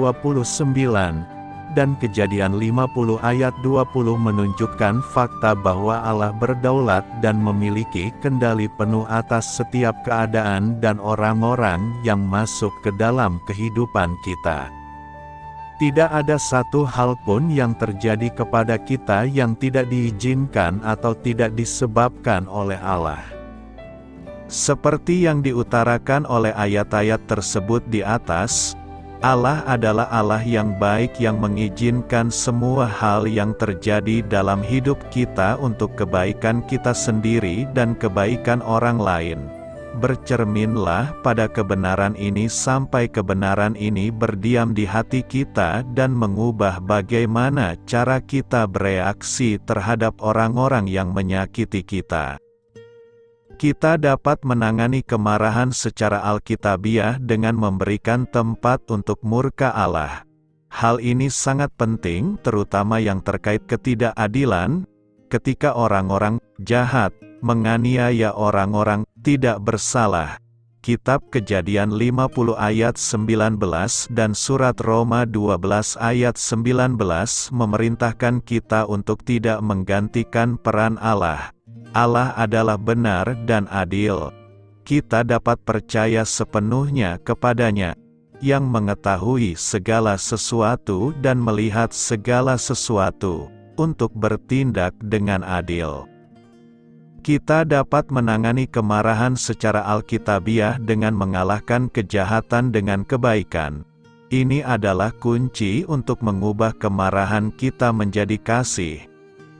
[SPEAKER 1] dan Kejadian 50 ayat 20 menunjukkan fakta bahwa Allah berdaulat dan memiliki kendali penuh atas setiap keadaan dan orang-orang yang masuk ke dalam kehidupan kita. Tidak ada satu hal pun yang terjadi kepada kita yang tidak diizinkan atau tidak disebabkan oleh Allah. Seperti yang diutarakan oleh ayat-ayat tersebut di atas, Allah adalah Allah yang baik yang mengizinkan semua hal yang terjadi dalam hidup kita untuk kebaikan kita sendiri dan kebaikan orang lain. Bercerminlah pada kebenaran ini sampai kebenaran ini berdiam di hati kita dan mengubah bagaimana cara kita bereaksi terhadap orang-orang yang menyakiti kita. Kita dapat menangani kemarahan secara alkitabiah dengan memberikan tempat untuk murka Allah. Hal ini sangat penting, terutama yang terkait ketidakadilan, ketika orang-orang jahat menganiaya orang-orang tidak bersalah. Kitab Kejadian 50 ayat 19 dan Surat Roma 12 ayat 19 memerintahkan kita untuk tidak menggantikan peran Allah. Allah adalah benar dan adil. Kita dapat percaya sepenuhnya kepadanya, yang mengetahui segala sesuatu dan melihat segala sesuatu, untuk bertindak dengan adil. Kita dapat menangani kemarahan secara alkitabiah dengan mengalahkan kejahatan dengan kebaikan. Ini adalah kunci untuk mengubah kemarahan kita menjadi kasih.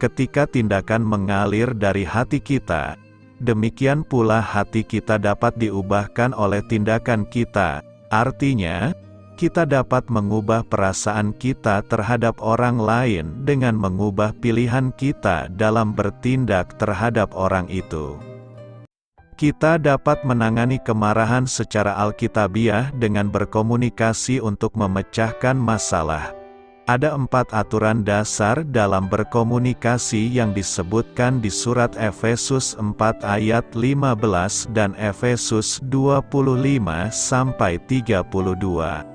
[SPEAKER 1] Ketika tindakan mengalir dari hati kita, demikian pula hati kita dapat diubahkan oleh tindakan kita. Artinya, kita dapat mengubah perasaan kita terhadap orang lain dengan mengubah pilihan kita dalam bertindak terhadap orang itu. Kita dapat menangani kemarahan secara alkitabiah dengan berkomunikasi untuk memecahkan masalah. Ada 4 aturan dasar dalam berkomunikasi yang disebutkan di surat Efesus 4 ayat 15 dan Efesus 25-32.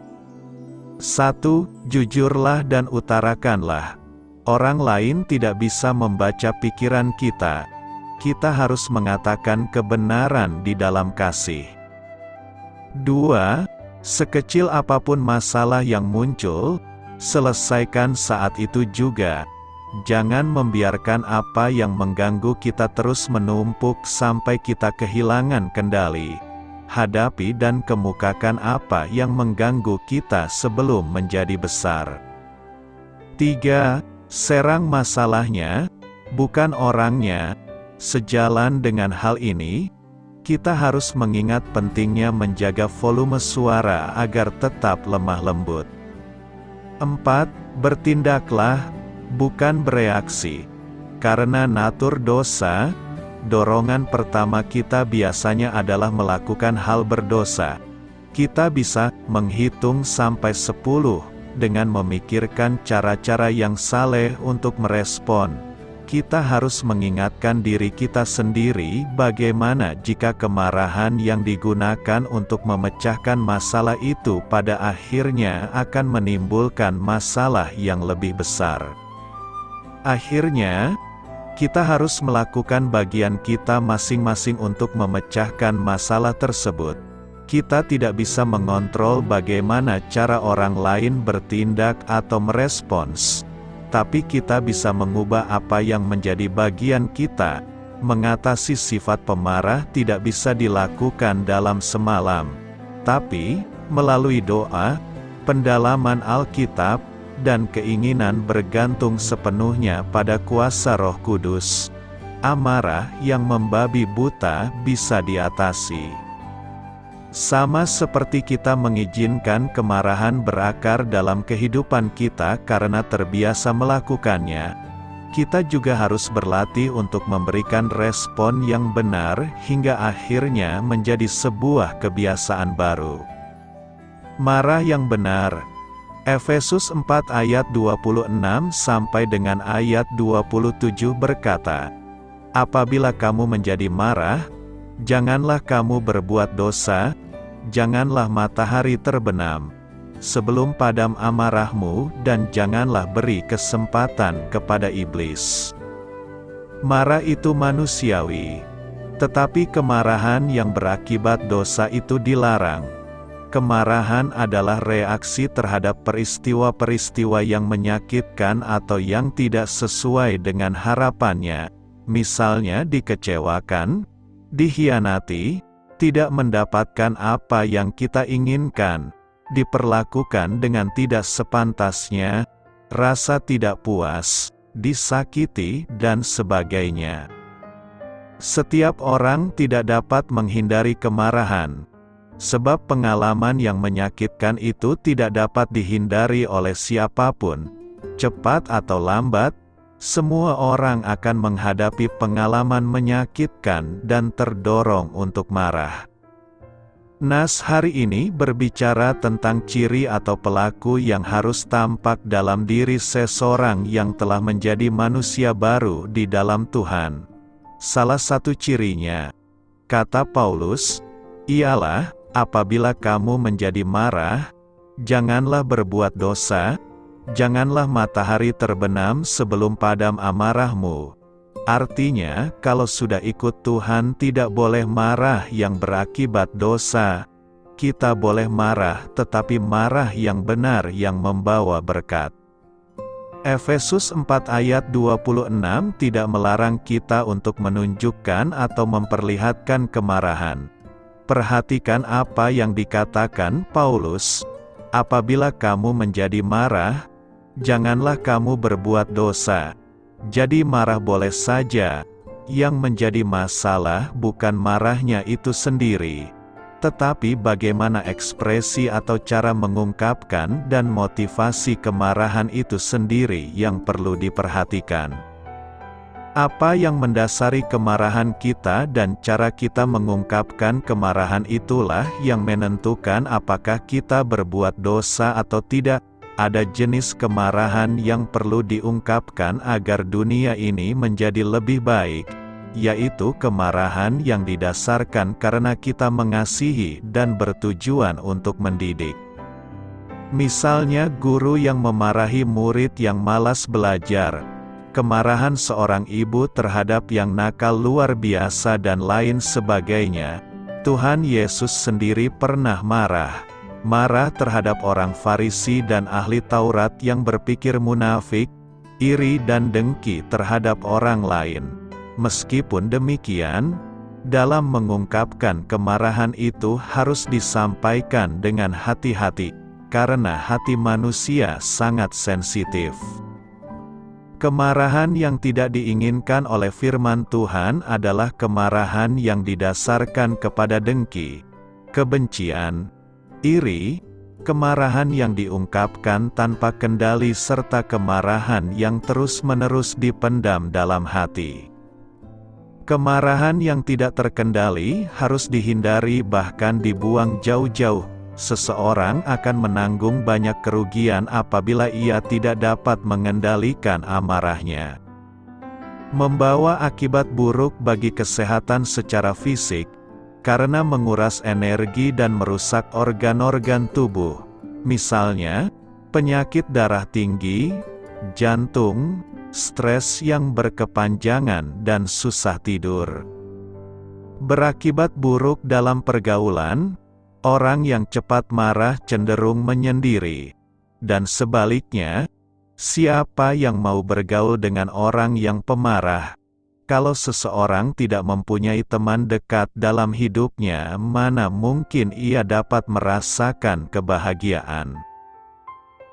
[SPEAKER 1] 1. Jujurlah dan utarakanlah. Orang lain tidak bisa membaca pikiran kita. Kita harus mengatakan kebenaran di dalam kasih. 2. Sekecil apapun masalah yang muncul, selesaikan saat itu juga. Jangan membiarkan apa yang mengganggu kita terus menumpuk sampai kita kehilangan kendali. Hadapi dan kemukakan apa yang mengganggu kita sebelum menjadi besar. 3. Serang masalahnya, bukan orangnya. Sejalan dengan hal ini, kita harus mengingat pentingnya menjaga volume suara agar tetap lemah lembut. 4. Bertindaklah, bukan bereaksi. Karena natur dosa, dorongan pertama kita biasanya adalah melakukan hal berdosa. Kita bisa menghitung sampai 10 dengan memikirkan cara-cara yang saleh untuk merespon. Kita harus mengingatkan diri kita sendiri bagaimana jika kemarahan yang digunakan untuk memecahkan masalah itu pada akhirnya akan menimbulkan masalah yang lebih besar. Akhirnya, kita harus melakukan bagian kita masing-masing untuk memecahkan masalah tersebut. Kita tidak bisa mengontrol bagaimana cara orang lain bertindak atau merespons, tapi kita bisa mengubah apa yang menjadi bagian kita. Mengatasi sifat pemarah tidak bisa dilakukan dalam semalam, tapi melalui doa, pendalaman Alkitab, dan keinginan bergantung sepenuhnya pada kuasa Roh Kudus. Amarah yang membabi buta bisa diatasi. Sama seperti kita mengizinkan kemarahan berakar dalam kehidupan kita karena terbiasa melakukannya, kita juga harus berlatih untuk memberikan respon yang benar hingga akhirnya menjadi sebuah kebiasaan baru. Marah yang benar. Efesus 4 ayat 26 sampai dengan ayat 27 berkata, apabila kamu menjadi marah, janganlah kamu berbuat dosa, janganlah matahari terbenam, sebelum padam amarahmu, dan janganlah beri kesempatan kepada iblis. Marah itu manusiawi, tetapi kemarahan yang berakibat dosa itu dilarang. Kemarahan adalah reaksi terhadap peristiwa-peristiwa yang menyakitkan atau yang tidak sesuai dengan harapannya, misalnya dikecewakan, dikhianati, tidak mendapatkan apa yang kita inginkan, diperlakukan dengan tidak sepantasnya, rasa tidak puas, disakiti, dan sebagainya. Setiap orang tidak dapat menghindari kemarahan, sebab pengalaman yang menyakitkan itu tidak dapat dihindari oleh siapapun. Cepat atau lambat, semua orang akan menghadapi pengalaman menyakitkan dan terdorong untuk marah. Nas hari ini berbicara tentang ciri atau pelaku yang harus tampak dalam diri seseorang yang telah menjadi manusia baru di dalam Tuhan. Salah satu cirinya, kata Paulus, ialah, apabila kamu menjadi marah, janganlah berbuat dosa, janganlah matahari terbenam sebelum padam amarahmu. Artinya, kalau sudah ikut Tuhan tidak boleh marah yang berakibat dosa. Kita boleh marah, tetapi marah yang benar yang membawa berkat. Efesus 4 ayat 26 tidak melarang kita untuk menunjukkan atau memperlihatkan kemarahan. Perhatikan apa yang dikatakan Paulus, apabila kamu menjadi marah, janganlah kamu berbuat dosa. Jadi marah boleh saja, yang menjadi masalah bukan marahnya itu sendiri, tetapi bagaimana ekspresi atau cara mengungkapkan dan motivasi kemarahan itu sendiri yang perlu diperhatikan. Apa yang mendasari kemarahan kita dan cara kita mengungkapkan kemarahan itulah yang menentukan apakah kita berbuat dosa atau tidak. Ada jenis kemarahan yang perlu diungkapkan agar dunia ini menjadi lebih baik, yaitu kemarahan yang didasarkan karena kita mengasihi dan bertujuan untuk mendidik. Misalnya guru yang memarahi murid yang malas belajar, kemarahan seorang ibu terhadap yang nakal luar biasa dan lain sebagainya. Tuhan Yesus sendiri pernah marah terhadap orang Farisi dan ahli Taurat yang berpikir munafik, iri dan dengki terhadap orang lain. Meskipun demikian, dalam mengungkapkan kemarahan itu harus disampaikan dengan hati-hati, karena hati manusia sangat sensitif. Kemarahan yang tidak diinginkan oleh firman Tuhan adalah kemarahan yang didasarkan kepada dengki, kebencian, iri, kemarahan yang diungkapkan tanpa kendali serta kemarahan yang terus-menerus dipendam dalam hati. Kemarahan yang tidak terkendali harus dihindari bahkan dibuang jauh-jauh. Seseorang akan menanggung banyak kerugian apabila ia tidak dapat mengendalikan amarahnya. Membawa akibat buruk bagi kesehatan secara fisik, karena menguras energi dan merusak organ-organ tubuh, misalnya, penyakit darah tinggi, jantung, stres yang berkepanjangan dan susah tidur. Berakibat buruk dalam pergaulan, orang yang cepat marah cenderung menyendiri. Dan sebaliknya, siapa yang mau bergaul dengan orang yang pemarah? Kalau seseorang tidak mempunyai teman dekat dalam hidupnya, mana mungkin ia dapat merasakan kebahagiaan?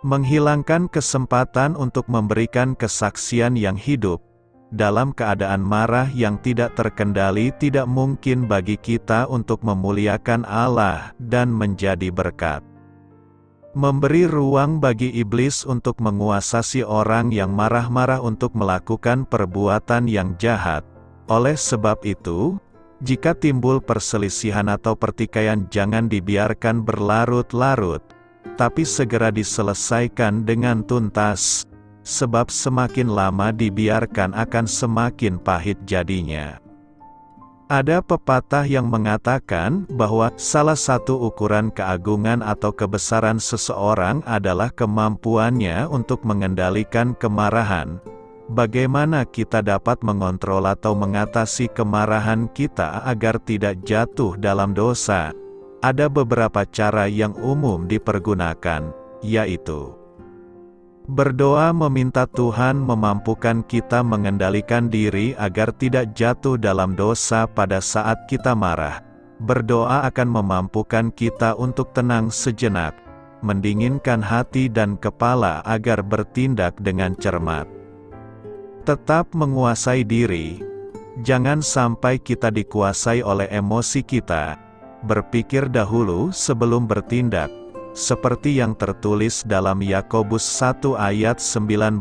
[SPEAKER 1] Menghilangkan kesempatan untuk memberikan kesaksian yang hidup, dalam keadaan marah yang tidak terkendali tidak mungkin bagi kita untuk memuliakan Allah dan menjadi berkat. Memberi ruang bagi iblis untuk menguasai orang yang marah-marah untuk melakukan perbuatan yang jahat. Oleh sebab itu, jika timbul perselisihan atau pertikaian jangan dibiarkan berlarut-larut, tapi segera diselesaikan dengan tuntas, sebab semakin lama dibiarkan akan semakin pahit jadinya. Ada pepatah yang mengatakan bahwa salah satu ukuran keagungan atau kebesaran seseorang adalah kemampuannya untuk mengendalikan kemarahan. Bagaimana kita dapat mengontrol atau mengatasi kemarahan kita agar tidak jatuh dalam dosa? Ada beberapa cara yang umum dipergunakan, yaitu berdoa meminta Tuhan memampukan kita mengendalikan diri agar tidak jatuh dalam dosa pada saat kita marah. Berdoa akan memampukan kita untuk tenang sejenak, mendinginkan hati dan kepala agar bertindak dengan cermat. Tetap menguasai diri. Jangan sampai kita dikuasai oleh emosi kita. Berpikir dahulu sebelum bertindak. Seperti yang tertulis dalam Yakobus 1 ayat 19-20.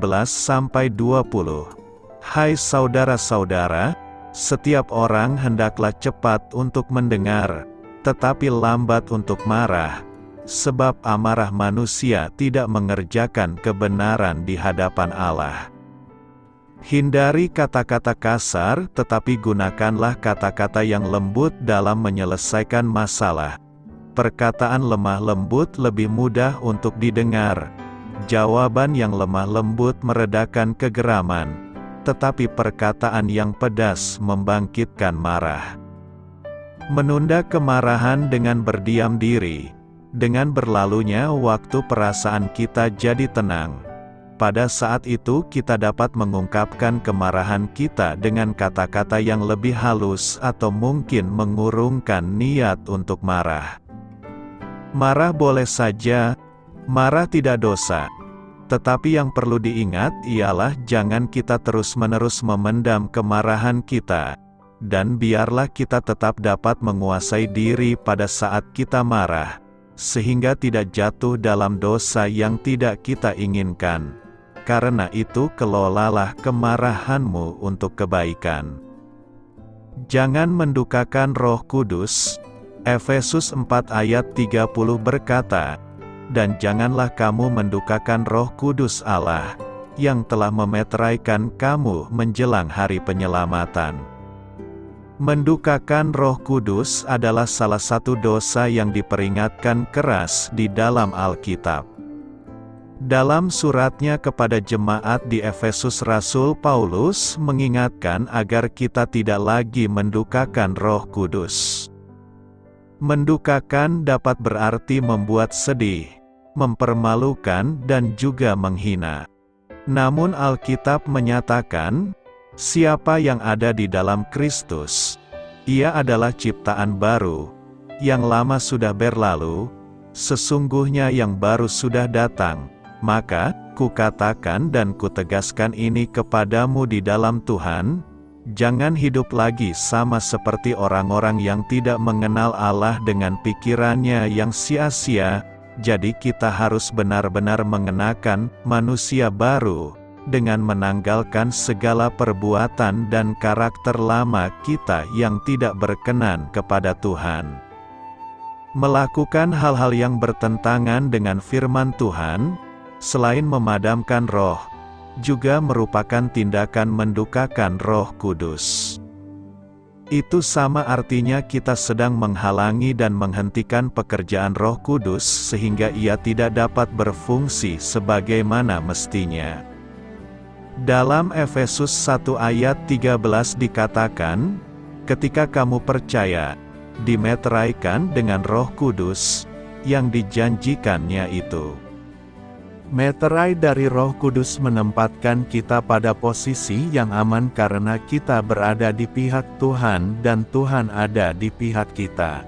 [SPEAKER 1] Hai saudara-saudara, setiap orang hendaklah cepat untuk mendengar, tetapi lambat untuk marah, sebab amarah manusia tidak mengerjakan kebenaran di hadapan Allah. Hindari kata-kata kasar, tetapi gunakanlah kata-kata yang lembut dalam menyelesaikan masalah. Perkataan lemah lembut lebih mudah untuk didengar. Jawaban yang lemah lembut meredakan kegeraman, tetapi perkataan yang pedas membangkitkan marah. Menunda kemarahan dengan berdiam diri. Dengan berlalunya waktu perasaan kita jadi tenang. Pada saat itu kita dapat mengungkapkan kemarahan kita dengan kata-kata yang lebih halus atau mungkin mengurungkan niat untuk marah. Marah boleh saja, marah tidak dosa. Tetapi yang perlu diingat ialah jangan kita terus-menerus memendam kemarahan kita. Dan biarlah kita tetap dapat menguasai diri pada saat kita marah, sehingga tidak jatuh dalam dosa yang tidak kita inginkan. Karena itu kelolalah kemarahanmu untuk kebaikan. Jangan mendukakan Roh Kudus. Efesus 4 ayat 30 berkata, dan janganlah kamu mendukakan Roh Kudus Allah, yang telah memeteraikan kamu menjelang hari penyelamatan. Mendukakan Roh Kudus adalah salah satu dosa yang diperingatkan keras di dalam Alkitab. Dalam suratnya kepada jemaat di Efesus, Rasul Paulus mengingatkan agar kita tidak lagi mendukakan Roh Kudus. Mendukakan dapat berarti membuat sedih, mempermalukan dan juga menghina. Namun Alkitab menyatakan, siapa yang ada di dalam Kristus, ia adalah ciptaan baru, yang lama sudah berlalu, sesungguhnya yang baru sudah datang. Maka, kukatakan dan kutegaskan ini kepadamu di dalam Tuhan, jangan hidup lagi sama seperti orang-orang yang tidak mengenal Allah dengan pikirannya yang sia-sia. Jadi kita harus benar-benar mengenakan manusia baru, dengan menanggalkan segala perbuatan dan karakter lama kita yang tidak berkenan kepada Tuhan. Melakukan hal-hal yang bertentangan dengan firman Tuhan, selain memadamkan roh, juga merupakan tindakan mendukakan Roh Kudus. Itu sama artinya kita sedang menghalangi dan menghentikan pekerjaan Roh Kudus sehingga ia tidak dapat berfungsi sebagaimana mestinya. Dalam Efesus 1 ayat 13 dikatakan, ketika kamu percaya, dimeteraikan dengan Roh Kudus, yang dijanjikannya itu. Meterai dari Roh Kudus menempatkan kita pada posisi yang aman karena kita berada di pihak Tuhan dan Tuhan ada di pihak kita.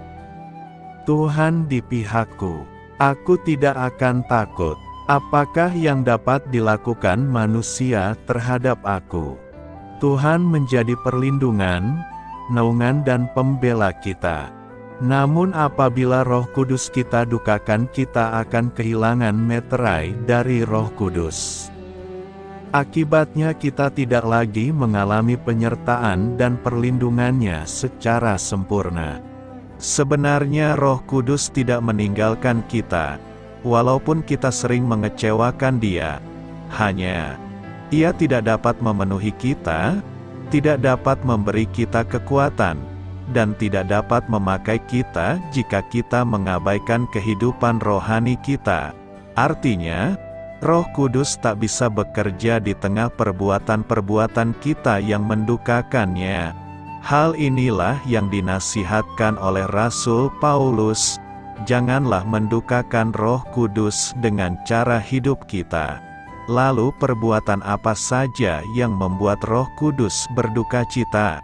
[SPEAKER 1] Tuhan di pihakku, aku tidak akan takut. Apakah yang dapat dilakukan manusia terhadap aku? Tuhan menjadi perlindungan, naungan dan pembela kita. Namun apabila Roh Kudus kita dukakan, kita akan kehilangan meterai dari Roh Kudus. Akibatnya kita tidak lagi mengalami penyertaan dan perlindungannya secara sempurna. Sebenarnya Roh Kudus tidak meninggalkan kita, walaupun kita sering mengecewakan Dia. Hanya, Ia tidak dapat memenuhi kita, tidak dapat memberi kita kekuatan, dan tidak dapat memakai kita jika kita mengabaikan kehidupan rohani kita. Artinya, Roh Kudus tak bisa bekerja di tengah perbuatan-perbuatan kita yang mendukakannya. Hal inilah yang dinasihatkan oleh Rasul Paulus, janganlah mendukakan Roh Kudus dengan cara hidup kita. Lalu perbuatan apa saja yang membuat Roh Kudus berduka cita?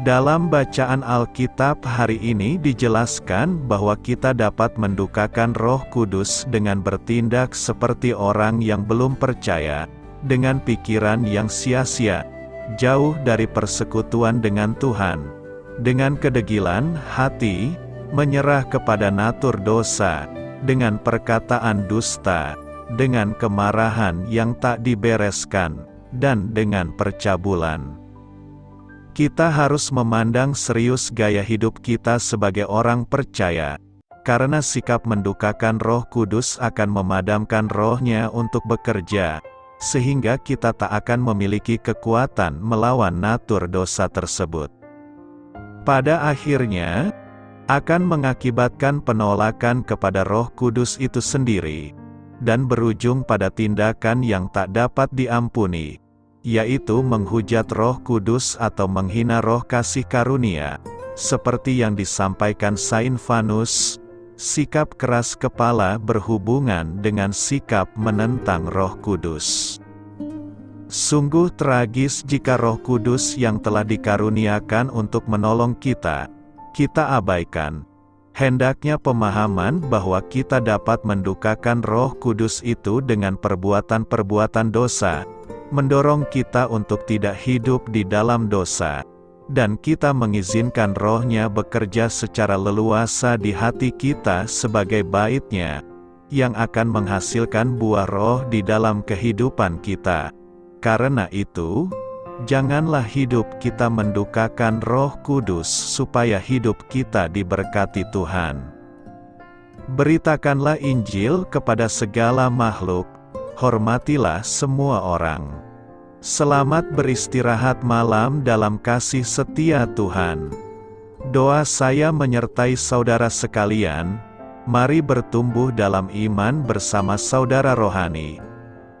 [SPEAKER 1] Dalam bacaan Alkitab hari ini dijelaskan bahwa kita dapat mendukakan Roh Kudus dengan bertindak seperti orang yang belum percaya, dengan pikiran yang sia-sia, jauh dari persekutuan dengan Tuhan, dengan kedegilan hati, menyerah kepada natur dosa, dengan perkataan dusta, dengan kemarahan yang tak dibereskan, dan dengan percabulan. Kita harus memandang serius gaya hidup kita sebagai orang percaya, karena sikap mendukakan Roh Kudus akan memadamkan rohnya untuk bekerja, sehingga kita tak akan memiliki kekuatan melawan natur dosa tersebut. Pada akhirnya, akan mengakibatkan penolakan kepada Roh Kudus itu sendiri, dan berujung pada tindakan yang tak dapat diampuni, yaitu menghujat Roh Kudus atau menghina Roh kasih karunia, seperti yang disampaikan Saint Vanus. Sikap keras kepala berhubungan dengan sikap menentang Roh Kudus. Sungguh tragis jika Roh Kudus yang telah dikaruniakan untuk menolong kita abaikan. Hendaknya pemahaman bahwa kita dapat mendukakan Roh Kudus itu dengan perbuatan-perbuatan dosa, mendorong kita untuk tidak hidup di dalam dosa, dan kita mengizinkan Roh-Nya bekerja secara leluasa di hati kita sebagai bait-Nya, yang akan menghasilkan buah Roh di dalam kehidupan kita. Karena itu, janganlah hidup kita mendukakan Roh Kudus supaya hidup kita diberkati Tuhan. Beritakanlah Injil kepada segala makhluk, hormatilah semua orang. Selamat beristirahat malam dalam kasih setia Tuhan. Doa saya menyertai saudara sekalian, mari bertumbuh dalam iman bersama saudara rohani.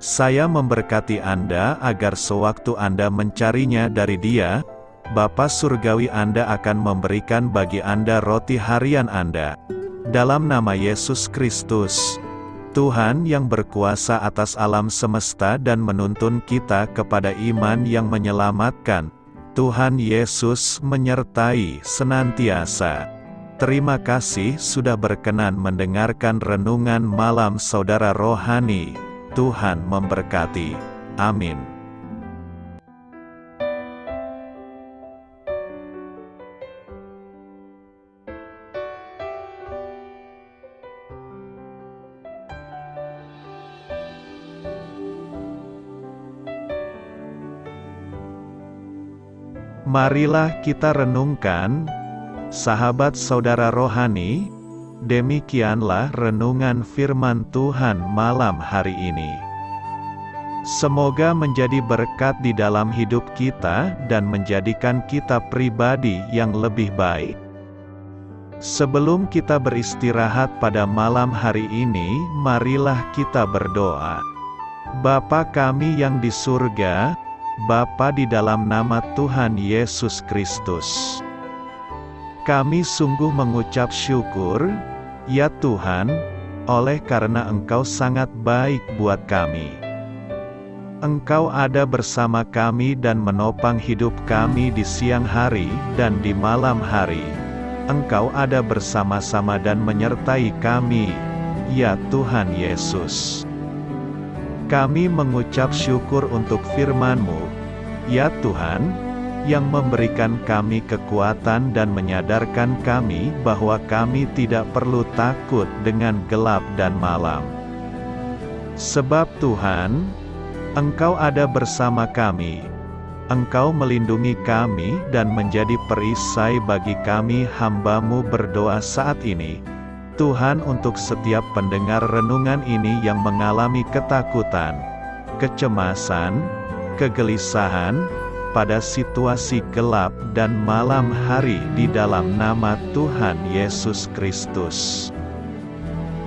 [SPEAKER 1] Saya memberkati Anda agar sewaktu Anda mencarinya dari Dia, Bapa Surgawi Anda akan memberikan bagi Anda roti harian Anda. Dalam nama Yesus Kristus, Tuhan yang berkuasa atas alam semesta dan menuntun kita kepada iman yang menyelamatkan, Tuhan Yesus menyertai senantiasa. Terima kasih sudah berkenan mendengarkan renungan malam saudara rohani. Tuhan memberkati. Amin. Marilah kita renungkan, sahabat saudara rohani, demikianlah renungan firman Tuhan malam hari ini. Semoga menjadi berkat di dalam hidup kita dan menjadikan kita pribadi yang lebih baik. Sebelum kita beristirahat pada malam hari ini, marilah kita berdoa. Bapa kami yang di surga, Bapa di dalam nama Tuhan Yesus Kristus, kami sungguh mengucap syukur, ya Tuhan, oleh karena Engkau sangat baik buat kami. Engkau ada bersama kami dan menopang hidup kami di siang hari dan di malam hari. Engkau ada bersama-sama dan menyertai kami, ya Tuhan Yesus. Kami mengucap syukur untuk firman-Mu, ya Tuhan, yang memberikan kami kekuatan dan menyadarkan kami bahwa kami tidak perlu takut dengan gelap dan malam. Sebab Tuhan, Engkau ada bersama kami. Engkau melindungi kami dan menjadi perisai bagi kami hamba-Mu berdoa saat ini. Tuhan, untuk setiap pendengar renungan ini yang mengalami ketakutan, kecemasan, kegelisahan, pada situasi gelap dan malam hari di dalam nama Tuhan Yesus Kristus.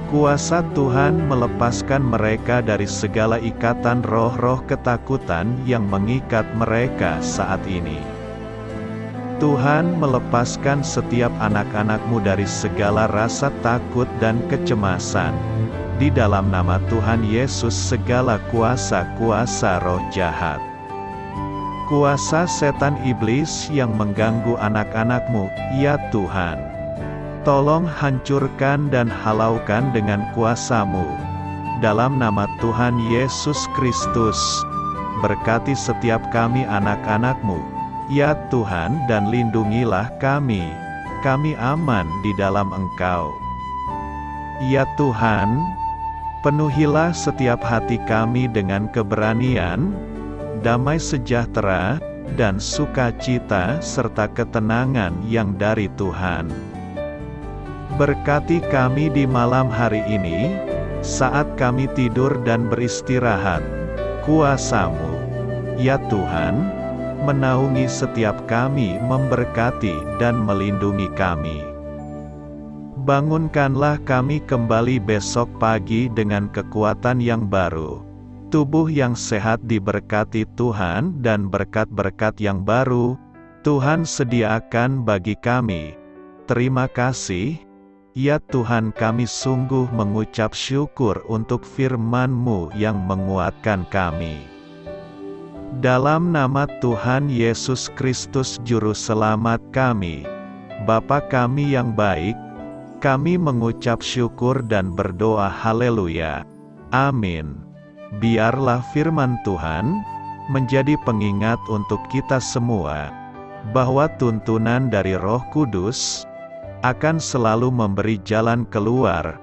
[SPEAKER 1] Kuasa Tuhan melepaskan mereka dari segala ikatan roh-roh ketakutan yang mengikat mereka saat ini. Tuhan melepaskan setiap anak-anak-Mu dari segala rasa takut dan kecemasan. Di dalam nama Tuhan Yesus segala kuasa-kuasa roh jahat, kuasa setan iblis yang mengganggu anak-anak-Mu, ya Tuhan, tolong hancurkan dan halaukan dengan kuasa-Mu. Dalam nama Tuhan Yesus Kristus, berkati setiap kami anak-anak-Mu, ya Tuhan, dan lindungilah kami aman di dalam Engkau. Ya Tuhan, penuhilah setiap hati kami dengan keberanian, damai sejahtera, dan sukacita serta ketenangan yang dari Tuhan. Berkati kami di malam hari ini, saat kami tidur dan beristirahat. Kuasa-Mu, ya Tuhan, menaungi setiap kami, memberkati dan melindungi kami. Bangunkanlah kami kembali besok pagi dengan kekuatan yang baru, tubuh yang sehat diberkati Tuhan, dan berkat-berkat yang baru Tuhan sediakan bagi kami. Terima kasih, ya Tuhan, kami sungguh mengucap syukur untuk firman-Mu yang menguatkan kami. Dalam nama Tuhan Yesus Kristus Juru Selamat kami, Bapa kami yang baik, kami mengucap syukur dan berdoa haleluya. Amin. Biarlah firman Tuhan menjadi pengingat untuk kita semua, bahwa tuntunan dari Roh Kudus akan selalu memberi jalan keluar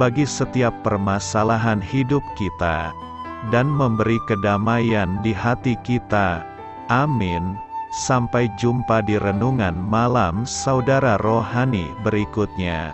[SPEAKER 1] bagi setiap permasalahan hidup kita, dan memberi kedamaian di hati kita. Amin. Sampai jumpa di renungan malam saudara rohani berikutnya.